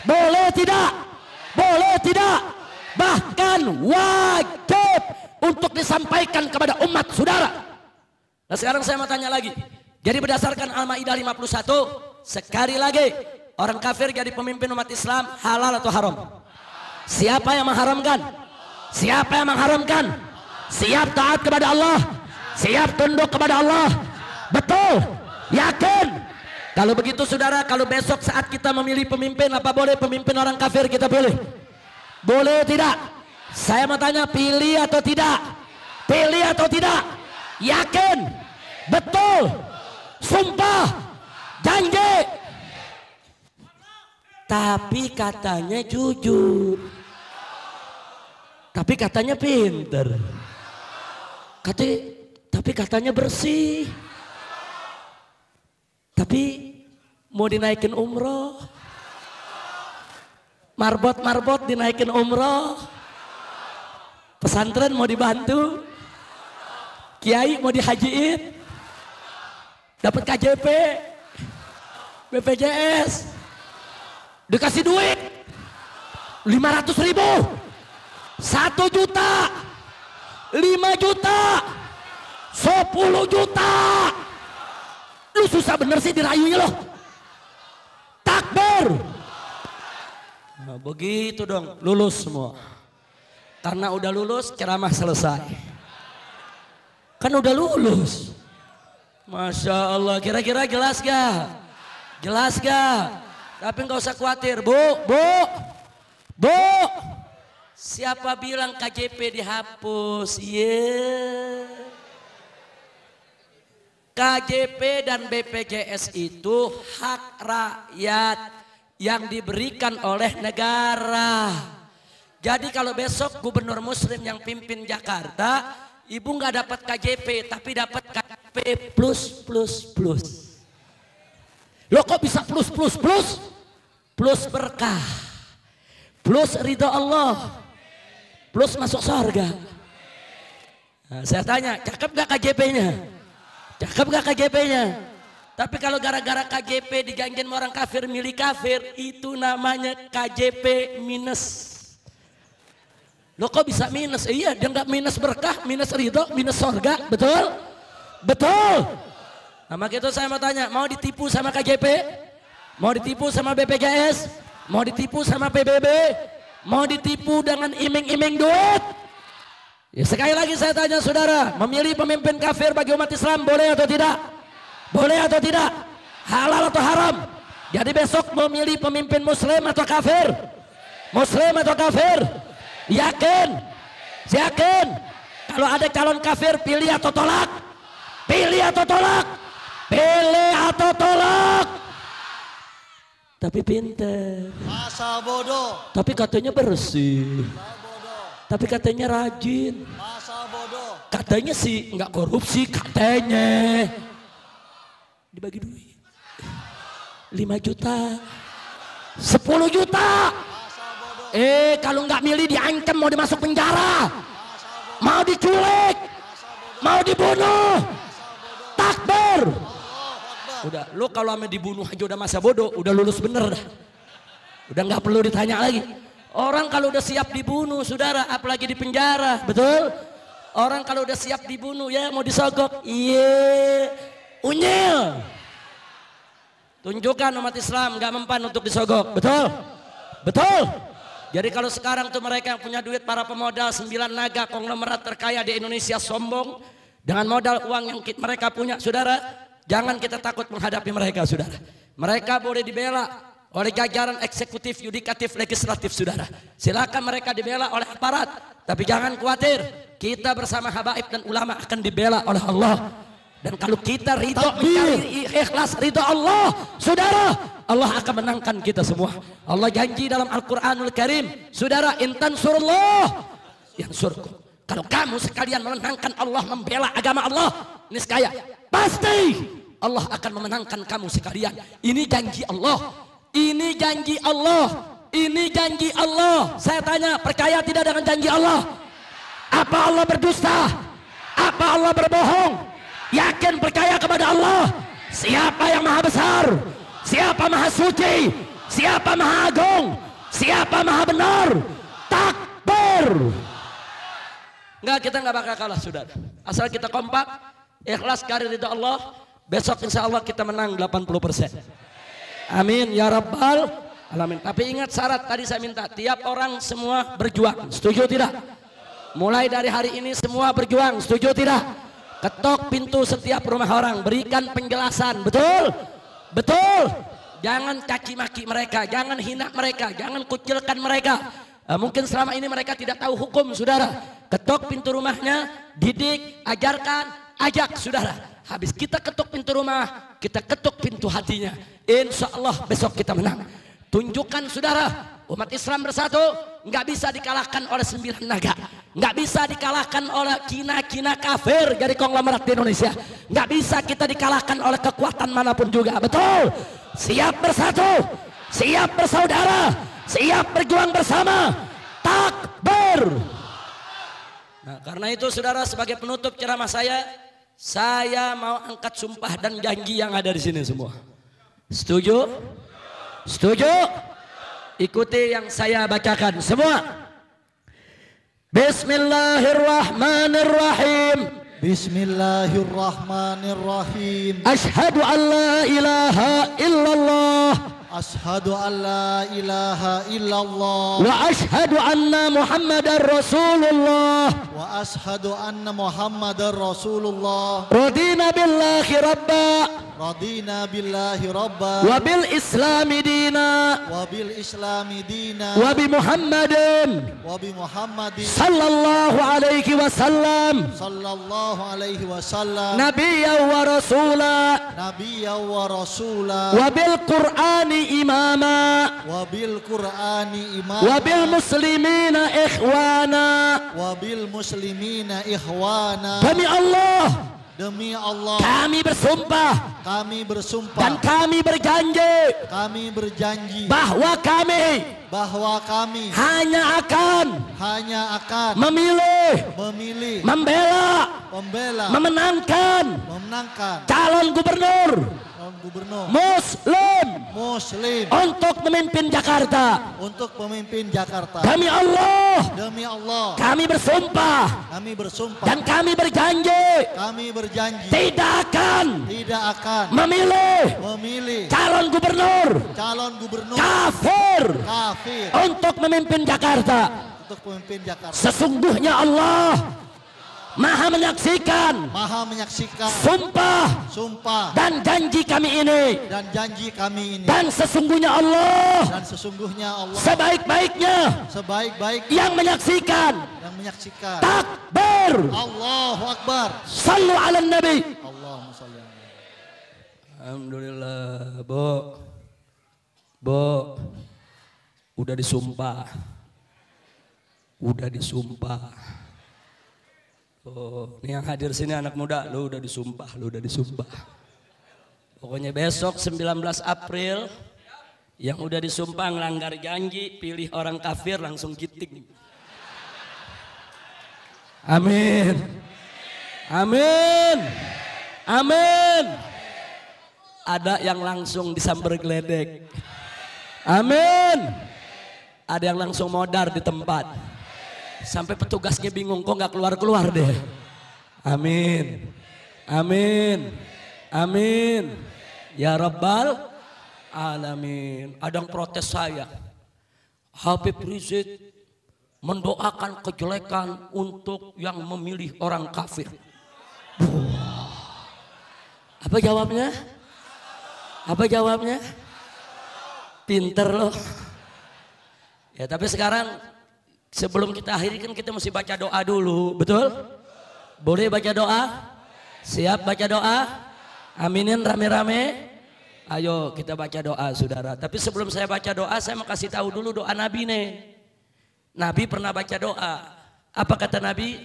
Boleh tidak? Boleh tidak? Bahkan wajib untuk disampaikan kepada umat saudara. Nah sekarang saya mau tanya lagi. Jadi berdasarkan Al-Ma'idah 51, sekali lagi, orang kafir jadi pemimpin umat Islam halal atau haram? Siapa yang mengharamkan? Siapa yang mengharamkan? Siap taat kepada Allah? Siap tunduk kepada Allah? Betul? Yakin? Kalau begitu saudara, kalau besok saat kita memilih pemimpin, apa boleh pemimpin orang kafir kita pilih? Boleh tidak? Saya mau tanya, pilih atau tidak? Pilih atau tidak? Yakin? Betul? Sumpah? Janji? Tapi katanya jujur. Tapi katanya pinter. Tapi katanya bersih. Tapi mau dinaikin umroh. Marbot dinaikin umroh. Pesantren mau dibantu. Kiai mau dihajiin. Dapat KJP. BPJS. Dikasih duit 500.000, 1 juta, 5 juta, 10 juta. Lu susah bener sih dirayunya loh. Takbir. Nah, begitu dong, lulus semua. Karena udah lulus, ceramah selesai. Kan udah lulus. Masya Allah, kira-kira jelas gak? Jelas gak? Tapi nggak usah khawatir, Bu. Siapa bilang KJP dihapus? KJP dan BPJS itu hak rakyat yang diberikan oleh negara. Jadi kalau besok gubernur muslim yang pimpin Jakarta, ibu nggak dapat KJP tapi dapat KJP plus. Loh kok bisa plus? Plus berkah, plus ridho Allah, plus masuk surga. Nah, saya tanya, cakep gak KJP-nya? Cakep gak KJP-nya? Tapi kalau gara-gara KJP dijanjiin orang kafir milih kafir, itu namanya KJP minus. Loh kok bisa minus? Iya, dia nggak minus berkah, minus ridho, minus surga, betul? Betul. Nah maka itu saya mau tanya, mau ditipu sama KJP? Mau ditipu sama BPJS? Mau ditipu sama PBB? Mau ditipu dengan iming-iming duit? Ya sekali lagi saya tanya saudara, memilih pemimpin kafir bagi umat Islam boleh atau tidak? Boleh atau tidak? Halal atau haram? Jadi besok memilih pemimpin muslim atau kafir? Muslim atau kafir? Yakin? Yakin? Kalau ada calon kafir pilih atau tolak? Pilih atau tolak? Pilih atau tolak? Tapi pinter. Masa bodoh. Tapi katanya bersih. Tapi katanya rajin. Masa bodoh. Katanya sih nggak korupsi, katanya. Dibagi duit. 5 juta. 10 juta. Kalau nggak milih diancam mau dimasuk penjara. Mau diculik. Mau dibunuh. Takbir. Udah, lu kalau ame dibunuh aja udah masa bodoh, udah lulus bener dah. Udah nggak perlu ditanya lagi. Orang kalau udah siap dibunuh, saudara, apalagi di penjara, betul? Orang kalau udah siap dibunuh, ya mau disogok, iya, unyil. Tunjukkan umat Islam nggak mempan untuk disogok, betul? Betul. Jadi kalau sekarang tuh mereka yang punya duit, para pemodal 9 naga konglomerat terkaya di Indonesia sombong dengan modal uang yang mereka punya, saudara. Jangan kita takut menghadapi mereka, saudara. Mereka boleh dibela oleh jajaran eksekutif, yudikatif, legislatif, saudara. Silakan mereka dibela oleh aparat. Tapi jangan khawatir, kita bersama habaib dan ulama akan dibela oleh Allah. Dan kalau kita ridho mencari ikhlas ridho Allah, saudara, Allah akan menangkan kita semua. Allah janji dalam Al-Quranul Karim, saudara, intan surullah yang surga. Kalau kamu sekalian menangkan Allah, membela agama Allah, niscaya pasti Allah akan memenangkan kamu sekalian. Ini janji Allah. Ini janji Allah. Ini janji Allah. Saya tanya, percaya tidak dengan janji Allah? Apa Allah berdusta? Apa Allah berbohong? Yakin percaya kepada Allah? Siapa yang maha besar? Siapa maha suci? Siapa maha agung? Siapa maha benar? Takbir. Enggak, kita enggak bakal kalah, saudara. Asal kita kompak, ikhlas karena ridha Allah, besok insya Allah kita menang 80%. Amin ya rabbal alamin. Tapi ingat syarat tadi saya minta, tiap orang semua berjuang. Setuju tidak? Mulai dari hari ini semua berjuang. Setuju tidak? Ketok pintu setiap rumah orang, berikan penjelasan. Betul? Betul. Jangan caci maki mereka, jangan hina mereka, jangan kucilkan mereka. Mungkin selama ini mereka tidak tahu hukum, saudara. Ketok pintu rumahnya, didik, ajarkan, ajak, saudara. Habis kita ketuk pintu rumah, kita ketuk pintu hatinya. Insya Allah besok kita menang. Tunjukkan, saudara, umat Islam bersatu nggak bisa dikalahkan oleh 9 naga, nggak bisa dikalahkan oleh kina-kina kafir dari konglomerat di Indonesia, nggak bisa kita dikalahkan oleh kekuatan manapun juga. Betul? Siap bersatu, siap bersaudara, siap berjuang bersama. Takbir. Nah, karena itu saudara, sebagai penutup ceramah saya mau angkat sumpah dan janji yang ada di sini semua. Setuju? Setuju? Ikuti yang saya bacakan semua. Bismillahirrahmanirrahim. Bismillahirrahmanirrahim. Asyhadu an la ilaha illallah. Ashhadu an la ilaha illallah. Wa asyhadu anna Muhammadar Rasulullah. Wa ashhadu anna Muhammadar Rasulullah. Radina billahi rabba. Radina billahi rabba. Wa bil islami dina. Wa bil islami dina. Wa bi Muhammadin. Wa bi Muhammadin. Sallallahu alaihi wasallam. Sallallahu alaihi wasallam. Nabiyyan wa rasula. Nabiyyan wa rasula. Wa bil Qur'ani imama. Wa bil Qur'ani imama. Wa bil muslimina ikhwana. Wa bil muslimina ikhwana. Demi Allah. Demi Allah. Kami bersumpah. Kami bersumpah. Dan kami berjanji. Kami berjanji. Bahwa kami. Bahwa kami. Hanya akan. Memilih. Membela. Memenangkan. Calon gubernur. Muslim untuk memimpin Jakarta. Demi Allah. Kami bersumpah. Dan kami berjanji. Tidak akan memilih calon gubernur kafir untuk memimpin Jakarta. Sesungguhnya Allah Maha menyaksikan sumpah dan janji kami ini. Dan sesungguhnya Allah sebaik-baiknya yang menyaksikan. Takbir. Allahu Akbar. Sallu ala Nabi. Allahumma salli ala Nabi. Alhamdulillah, Bo, udah disumpah. Oh, ini yang hadir sini anak muda, lu udah disumpah. Pokoknya besok 19 April yang udah disumpah ngelanggar janji, pilih orang kafir langsung giting. Amin. Ada yang langsung disamber geledek. Amin. Ada yang langsung modar di tempat. Sampai petugasnya bingung kok nggak keluar deh. Amin. Ya Rabbal Alamin. Ada yang protes saya. Habib Rizik mendoakan kejelekan untuk yang memilih orang kafir. Apa jawabnya? Pinter loh. Ya tapi sekarang sebelum kita akhiri kan kita mesti baca doa dulu, betul? Boleh baca doa? Siap baca doa? Aminin rame-rame. Ayo kita baca doa saudara. Tapi sebelum saya baca doa saya mau kasih tahu dulu doa Nabi nih. Nabi pernah baca doa. Apa kata Nabi?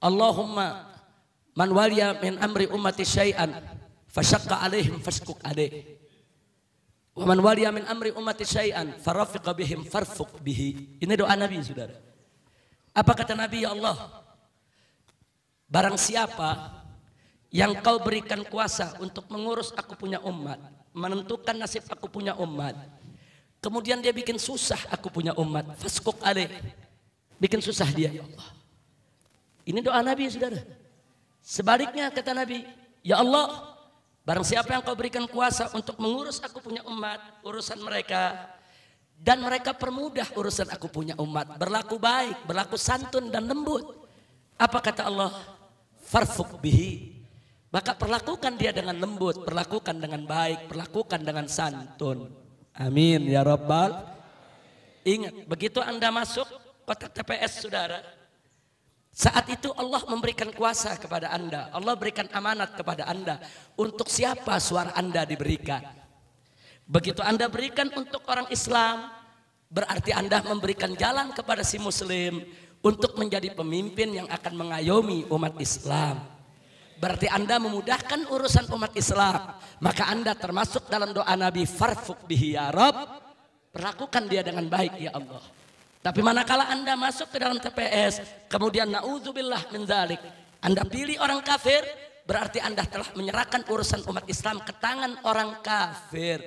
Allahumma man waliya min amri ummati syai'an fasyaqqa alaihim faskuk alaih. Wa man waliya min amri ummati syai'an farafiqa bihim farfuq bihi. Ini doa Nabi saudara. Apa kata Nabi? Ya Allah, barang siapa yang kau berikan kuasa untuk mengurus aku punya umat, menentukan nasib aku punya umat, kemudian dia bikin susah aku punya umat, faskuk alaih, bikin susah dia ya Allah. Ini doa Nabi saudara. Sebaliknya kata Nabi, ya Allah, barang siapa yang kau berikan kuasa untuk mengurus aku punya umat, urusan mereka, dan mereka permudah urusan aku punya umat, berlaku baik, berlaku santun dan lembut. Apa kata Allah? Farfuq bihi. Maka perlakukan dia dengan lembut, perlakukan dengan baik, perlakukan dengan santun. Amin ya Rabbal. Ingat, begitu Anda masuk kotak TPS saudara, saat itu Allah memberikan kuasa kepada Anda. Allah berikan amanat kepada Anda. Untuk siapa suara Anda diberikan. Begitu Anda berikan untuk orang Islam, berarti Anda memberikan jalan kepada si Muslim untuk menjadi pemimpin yang akan mengayomi umat Islam. Berarti Anda memudahkan urusan umat Islam. Maka Anda termasuk dalam doa Nabi, farfuq bihi ya Rabb. Perlakukan dia dengan baik ya Allah. Tapi manakala Anda masuk ke dalam TPS, kemudian na'udzubillah min dzalik, Anda pilih orang kafir, berarti Anda telah menyerahkan urusan umat Islam ke tangan orang kafir.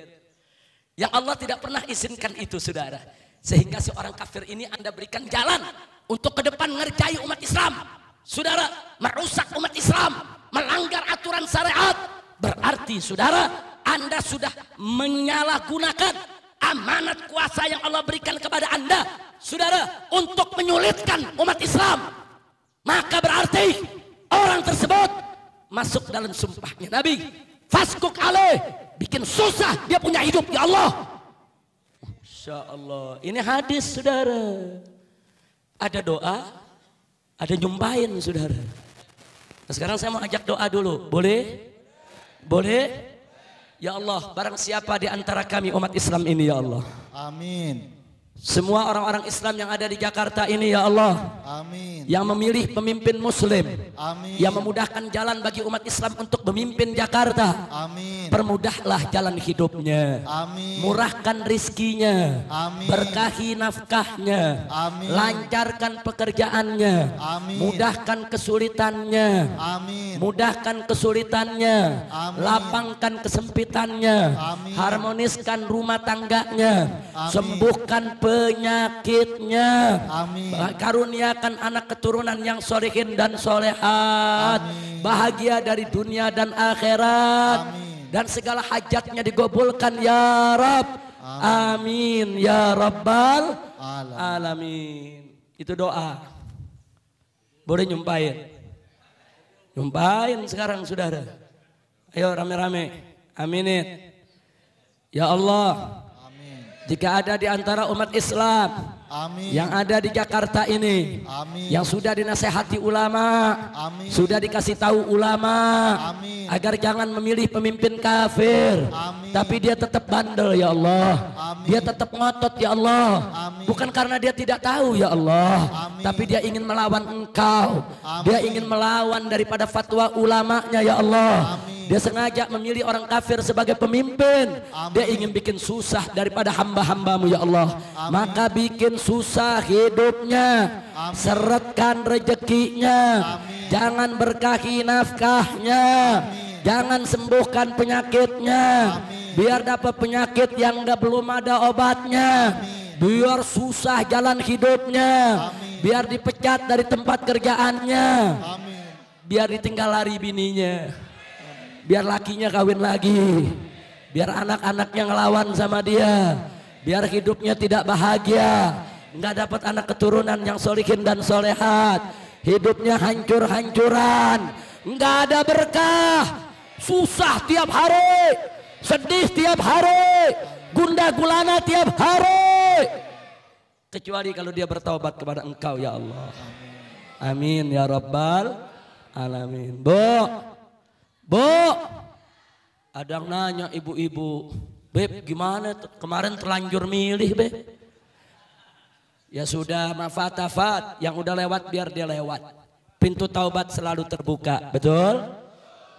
Yang Allah tidak pernah izinkan itu, saudara. Sehingga seorang kafir ini Anda berikan jalan untuk ke depan ngerjai umat Islam. Saudara, merusak umat Islam, melanggar aturan syariat. Berarti saudara, Anda sudah menyalahgunakan amanat kuasa yang Allah berikan kepada Anda, saudara, untuk menyulitkan umat Islam. Maka berarti orang tersebut masuk dalam sumpahnya Nabi. Faskuk alaih, bikin susah dia punya hidup, ya Allah. Masya Allah, ini hadis saudara. Ada doa, ada nyumpahin saudara. Nah, sekarang saya mau ajak doa dulu, boleh? Boleh? Ya Allah, barang siapa di antara kami umat Islam ini ya Allah. Amin. Semua orang-orang Islam yang ada di Jakarta ini ya Allah. Amin. Yang memilih pemimpin muslim. Amin. Yang memudahkan jalan bagi umat Islam untuk memimpin Jakarta. Amin. Permudahlah jalan hidupnya. Amin. Murahkan rizkinya. Amin. Berkahi nafkahnya. Amin. Lancarkan pekerjaannya. Amin. Mudahkan kesulitannya. Amin. Mudahkan kesulitannya. Amin. Lapangkan kesempitannya. Amin. Harmoniskan rumah tangganya. Amin. Sembuhkan penyakitnya. Amin. Karuniakan anak keturunan yang solehin dan solehat. Amin. Bahagia dari dunia dan akhirat. Amin. Dan segala hajatnya digabulkan ya Rabb. Amin ya Rabbal alamin. Itu doa. Boleh nyumpahin? Nyumpahin sekarang saudara. Ayo rame-rame. Aminin. Ya Allah, jika ada di antara umat Islam Amin. yang ada di Jakarta ini, Amin. yang sudah dinasehati ulama, Amin. sudah dikasih tahu ulama, Amin. agar jangan memilih pemimpin kafir, Amin. tapi dia tetap bandel ya Allah, Amin. dia tetap ngotot ya Allah, Amin. bukan karena dia tidak tahu ya Allah, Amin. tapi dia ingin melawan engkau, Amin. dia ingin melawan daripada fatwa ulamanya ya Allah. Amin. Dia sengaja memilih orang kafir sebagai pemimpin. Amin. Dia ingin bikin susah daripada hamba-hambamu ya Allah. Amin. Maka bikin susah hidupnya. Amin. Seretkan rezekinya. Amin. Jangan berkahi nafkahnya. Amin. Jangan sembuhkan penyakitnya. Amin. Biar dapat penyakit yang belum ada obatnya. Amin. Biar susah jalan hidupnya. Amin. Biar dipecat dari tempat kerjaannya. Amin. Biar ditinggal lari bininya. Biar lakinya kawin lagi. Biar anak-anaknya ngelawan sama dia. Biar hidupnya tidak bahagia. Nggak dapat anak keturunan yang solihin dan solehat. Hidupnya hancur-hancuran. Nggak ada berkah. Susah tiap hari. Sedih tiap hari. Gundah gulana tiap hari. Kecuali kalau dia bertaubat kepada engkau ya Allah. Amin ya Rabbal alamin. Bu, ada yang nanya ibu-ibu, Beb gimana kemarin terlanjur milih Beb? Ya sudah mafat-afat, yang udah lewat biar dia lewat. Pintu taubat selalu terbuka, betul?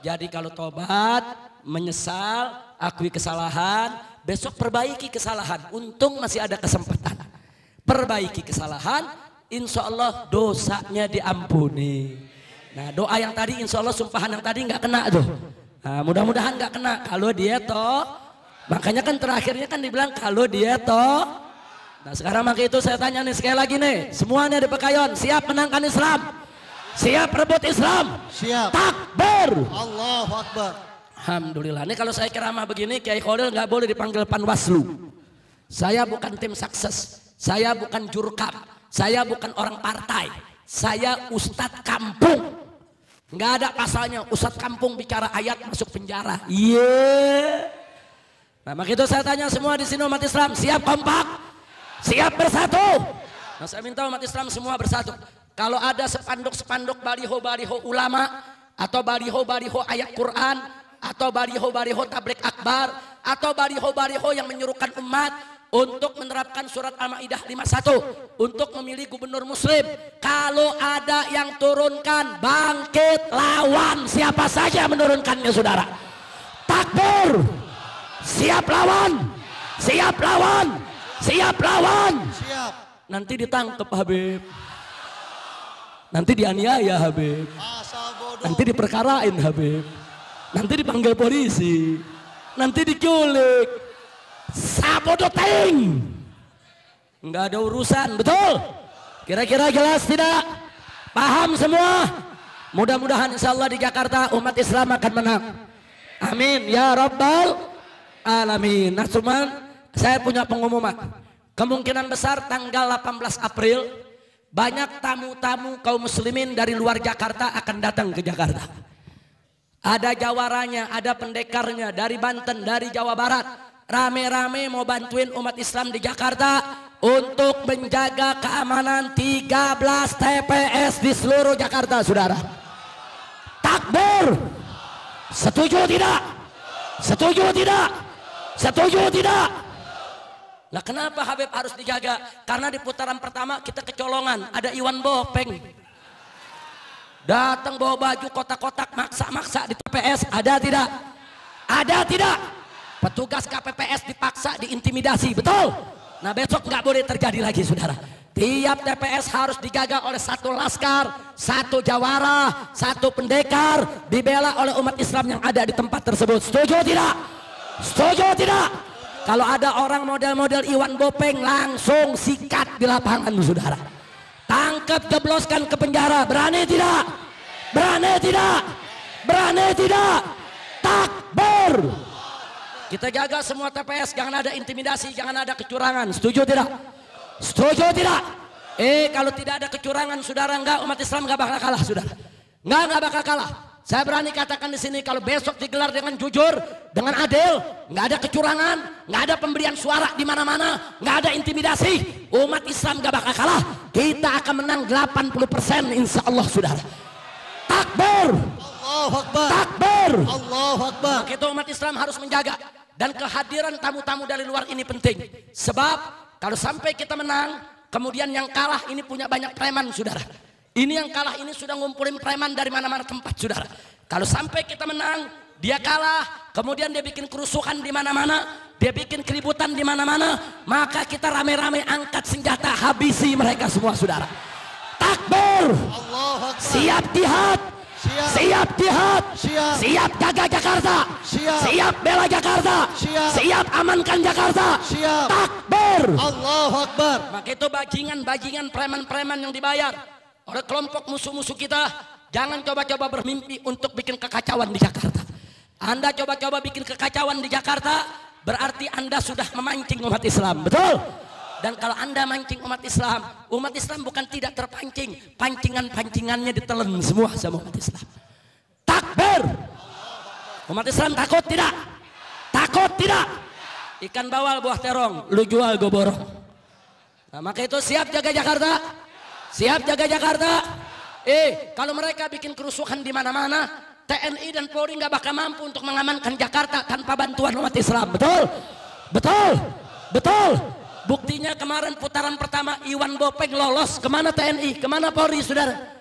Jadi kalau taubat, menyesal, akui kesalahan, besok perbaiki kesalahan. Untung masih ada kesempatan. Perbaiki kesalahan, insya Allah dosanya diampuni. Nah doa yang tadi insya Allah sumpahan yang tadi nggak kena tuh. Nah, mudah-mudahan nggak kena kalau dia toh. Makanya kan terakhirnya kan dibilang kalau dia toh. Nah sekarang maka itu saya tanya nih sekali lagi nih. Semuanya di Pekayon siap menangkan Islam? Siap rebut Islam? Siap. Takbir. Allahu Akbar. Alhamdulillah. Ini kalau saya ceramah begini Kiai Khalil nggak boleh dipanggil Panwaslu. Saya bukan tim sukses. Saya bukan jurkam. Saya bukan orang partai. Saya ustadz kampung. Nggak ada pasalnya ustadz kampung bicara ayat masuk penjara. Iya. Nah maka itu saya tanya semua di sini umat Islam siap kompak, siap bersatu. Nah saya minta umat Islam semua bersatu. Kalau ada spanduk-spanduk baliho-baliho ulama atau baliho-baliho ayat Quran atau baliho-baliho tablik akbar atau baliho-baliho yang menyuruhkan umat untuk menerapkan surat Al-Maidah 51 untuk memilih gubernur muslim. Kalau ada yang turunkan, bangkit lawan siapa saja menurunkannya saudara. Takbir. Siap lawan. Siap lawan. Siap lawan. Siap. Nanti ditangkap Habib. Nanti dianiaya Habib. Asal bodoh. Nanti diperkarain Habib. Nanti dipanggil polisi. Nanti diculik. sabodo ting. Enggak ada urusan, betul? Kira-kira jelas tidak? Paham semua? Mudah-mudahan insyaallah di Jakarta umat Islam akan menang. Amin ya rabbal alamin. Nah cuman saya punya pengumuman. Kemungkinan besar tanggal 18 April banyak tamu-tamu kaum muslimin dari luar Jakarta akan datang ke Jakarta. Ada jawaranya, ada pendekarnya dari Banten, dari Jawa Barat. Rame-rame mau bantuin umat Islam di Jakarta untuk menjaga keamanan 13 TPS di seluruh Jakarta, saudara. Takbir. Setuju tidak? Setuju tidak? Setuju tidak? Lah kenapa Habib harus dijaga? Karena di putaran pertama kita kecolongan, ada Iwan Bopeng. Datang bawa baju kotak-kotak maksa-maksa di TPS, ada tidak? Ada tidak? Petugas KPPS dipaksa, diintimidasi, betul? Nah besok nggak boleh terjadi lagi, saudara. Tiap TPS harus dijaga oleh satu laskar, satu jawara, satu pendekar, dibela oleh umat Islam yang ada di tempat tersebut. Setuju tidak? Setuju tidak? Kalau ada orang model-model Iwan Bopeng, langsung sikat di lapangan, saudara. Tangkap, jebloskan ke penjara. Berani tidak? Berani tidak? Berani tidak? Takbir. Kita jaga semua TPS, jangan ada intimidasi, jangan ada kecurangan. Setuju tidak? Setuju tidak? Kalau tidak ada kecurangan, saudara, enggak, umat Islam enggak bakal kalah, saudara. Enggak bakal kalah. Saya berani katakan di sini, kalau besok digelar dengan jujur, dengan adil, nggak ada kecurangan, nggak ada pemberian suara di mana-mana, nggak ada intimidasi, umat Islam nggak bakal kalah. Kita akan menang 80%, insya Allah, saudara. Takbir. Allahu Akbar. Takbir. Allahu Akbar. Maka itu umat Islam harus menjaga, dan kehadiran tamu-tamu dari luar ini penting. Sebab kalau sampai kita menang, kemudian yang kalah ini punya banyak preman, saudara. Ini yang kalah ini sudah ngumpulin preman dari mana-mana tempat, saudara. Kalau sampai kita menang, dia kalah, kemudian dia bikin kerusuhan di mana-mana, dia bikin keributan di mana-mana, maka kita rame-rame angkat senjata, habisi mereka semua, saudara. Takbir. Allahu Akbar. Siap jihad. Siap. Siap jihad. Siap. Siap jaga Jakarta. Siap. Siap bela Jakarta. Siap. Siap amankan Jakarta. Siap. Takbir. Allahu Akbar. Maka itu bajingan-bajingan preman-preman yang dibayar oleh kelompok musuh-musuh kita, jangan coba-coba bermimpi untuk bikin kekacauan di Jakarta. Anda coba-coba bikin kekacauan di Jakarta, berarti Anda sudah memancing umat Islam, betul? Dan kalau Anda mancing umat Islam bukan tidak terpancing, pancingan-pancingannya ditelan semua sama umat Islam. Takbir. Umat Islam takut tidak? Takut tidak? Ikan bawal buah terong, lu jual gue borong. Nah, maka itu siap jaga Jakarta. Siap jaga Jakarta. Kalau mereka bikin kerusuhan di mana-mana, TNI dan Polri nggak bakal mampu untuk mengamankan Jakarta tanpa bantuan umat Islam. Betul? Betul? Betul? Buktinya kemarin putaran pertama Iwan Bopeng lolos. Kemana TNI? Kemana Polri, saudara?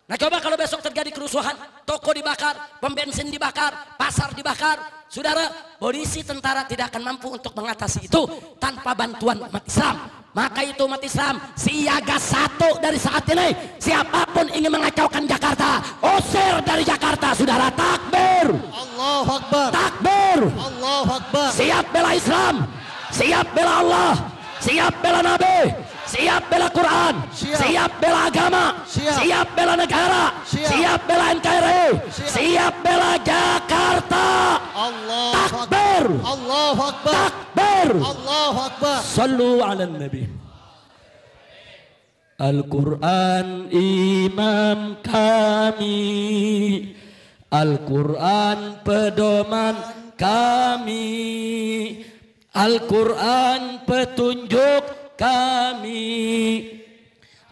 Nah coba kalau besok terjadi kerusuhan, toko dibakar, pom bensin dibakar, pasar dibakar, saudara, polisi, tentara tidak akan mampu untuk mengatasi itu tanpa bantuan umat Islam. Maka itu umat Islam siaga satu dari saat ini. Siapapun ingin mengacaukan Jakarta, usir dari Jakarta, saudara. Takbir. Allahu Akbar. Takbir. Allahu Akbar. Siap bela Islam, siap bela Allah, siap bela Nabi, siap bela Quran, siap bela agama, siap bela negara, siap bela NKRI, siap bela Jakarta. Takbir. Allahu Akbar. Takbir. Allahu Akbar. Sallu ala Nabi. Al-Quran imam kami, Al-Quran pedoman kami, Al-Quran petunjuk kami,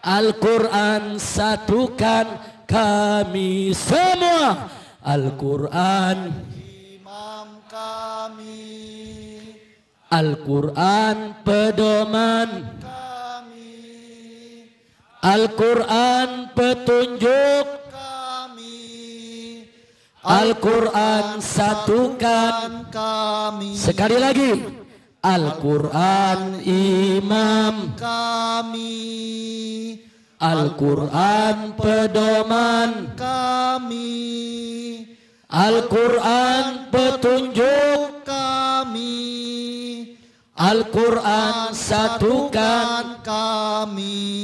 Al-Quran satukan kami semua. Al-Quran Imam kami, Al-Quran pedoman kami, Al-Quran petunjuk kami, Al-Quran satukan kami. Sekali lagi, Al-Quran imam Kami, Al-Quran pedoman kami, Al-Quran petunjuk kami, Al-Quran satukan kami.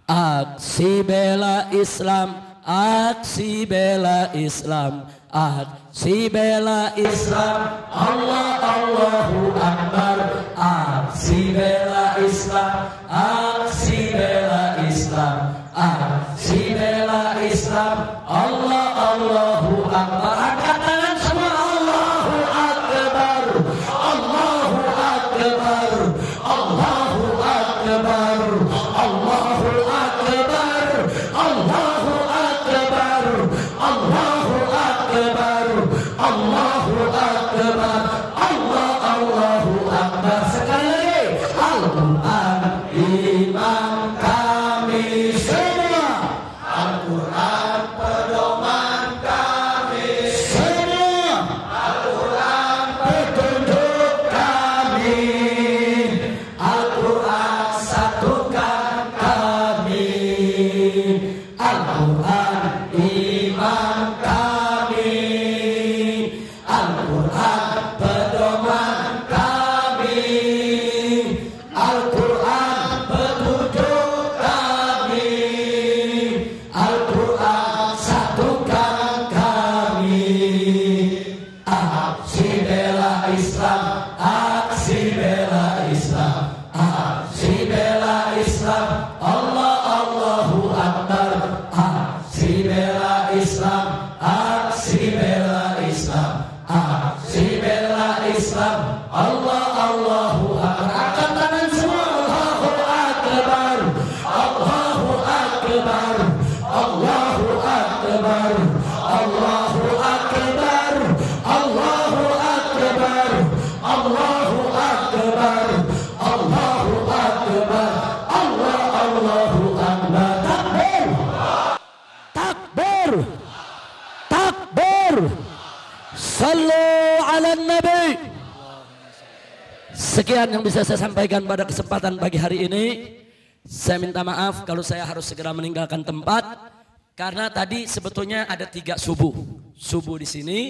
Aksi bela Islam, aksi bela Islam, aksi bela Islam, Allah Allahu Akbar. Aksi bela Islam, aksi bela Islam, aksi bela Islam, Allah Allahu Akbar. Angkat tangan semua, Allahu Akbar, Allahu Akbar, Allahu Akbar, Allahu Akbar, Allahu Akbar, Allahu Akbar, Allahu Akbar, Allahu Akbar. Sekali lagi, Al-Quran imam kami semua, Al-Quran pedoman kami semua, Al-Quran petunjuk kami, Al-Quran satukan kami, Al-Quran imam kami, Al-Quran pedoman kami, Al-Quran petunjuk kami, Al-Quran satukan kami. Aksi bela Islam, aksi bela Islam, aksi bela Islam, Allah Allahu Akbar. Aksi bela Islam, aksi bela Islam, aksi bela Islam, Allah Allahu Akbar. Angkat tangan semua, Allahu Akbar, Allahu Akbar, Allahu Akbar, Allahu Akbar, Allahu Akbar, Allahu Akbar, Allahu Akbar, Allahu Akbar. Takbir, takbir, takbir. Sallu ala Nabi. Sekian yang bisa saya sampaikan pada kesempatan pagi hari ini. Saya minta maaf kalau saya harus segera meninggalkan tempat, karena tadi sebetulnya ada 3 subuh. Subuh di sini,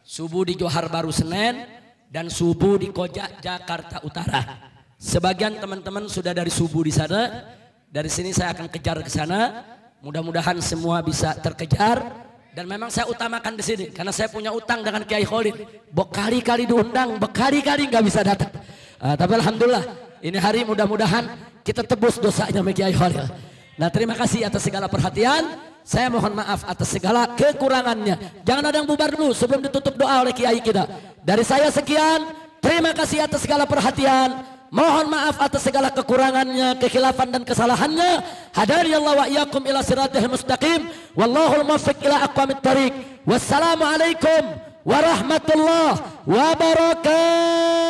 subuh di Johar Baru Senen, dan subuh di Koja Jakarta Utara. Sebagian teman-teman sudah dari subuh di sana. Dari sini saya akan kejar ke sana. Mudah-mudahan semua bisa terkejar. Dan memang saya utamakan di sini karena saya punya utang dengan Kiai Khalid. Berkali-kali diundang, berkali-kali nggak bisa datang. Tapi alhamdulillah, ini hari mudah-mudahan kita tebus dosanya sama Kiai Khalid. Nah, terima kasih atas segala perhatian. Saya mohon maaf atas segala kekurangannya. Jangan ada yang bubar dulu sebelum ditutup doa oleh Kiai kita. Dari saya sekian. Terima kasih atas segala perhatian. Mohon maaf atas segala kekurangannya, kekhilafan dan kesalahannya. Hadani Allah wa iyyakum ila siratal mustaqim. Wallahul muwaffiq ila aqwamit thariq. Wassalamualaikum warahmatullahi wabarakatuh.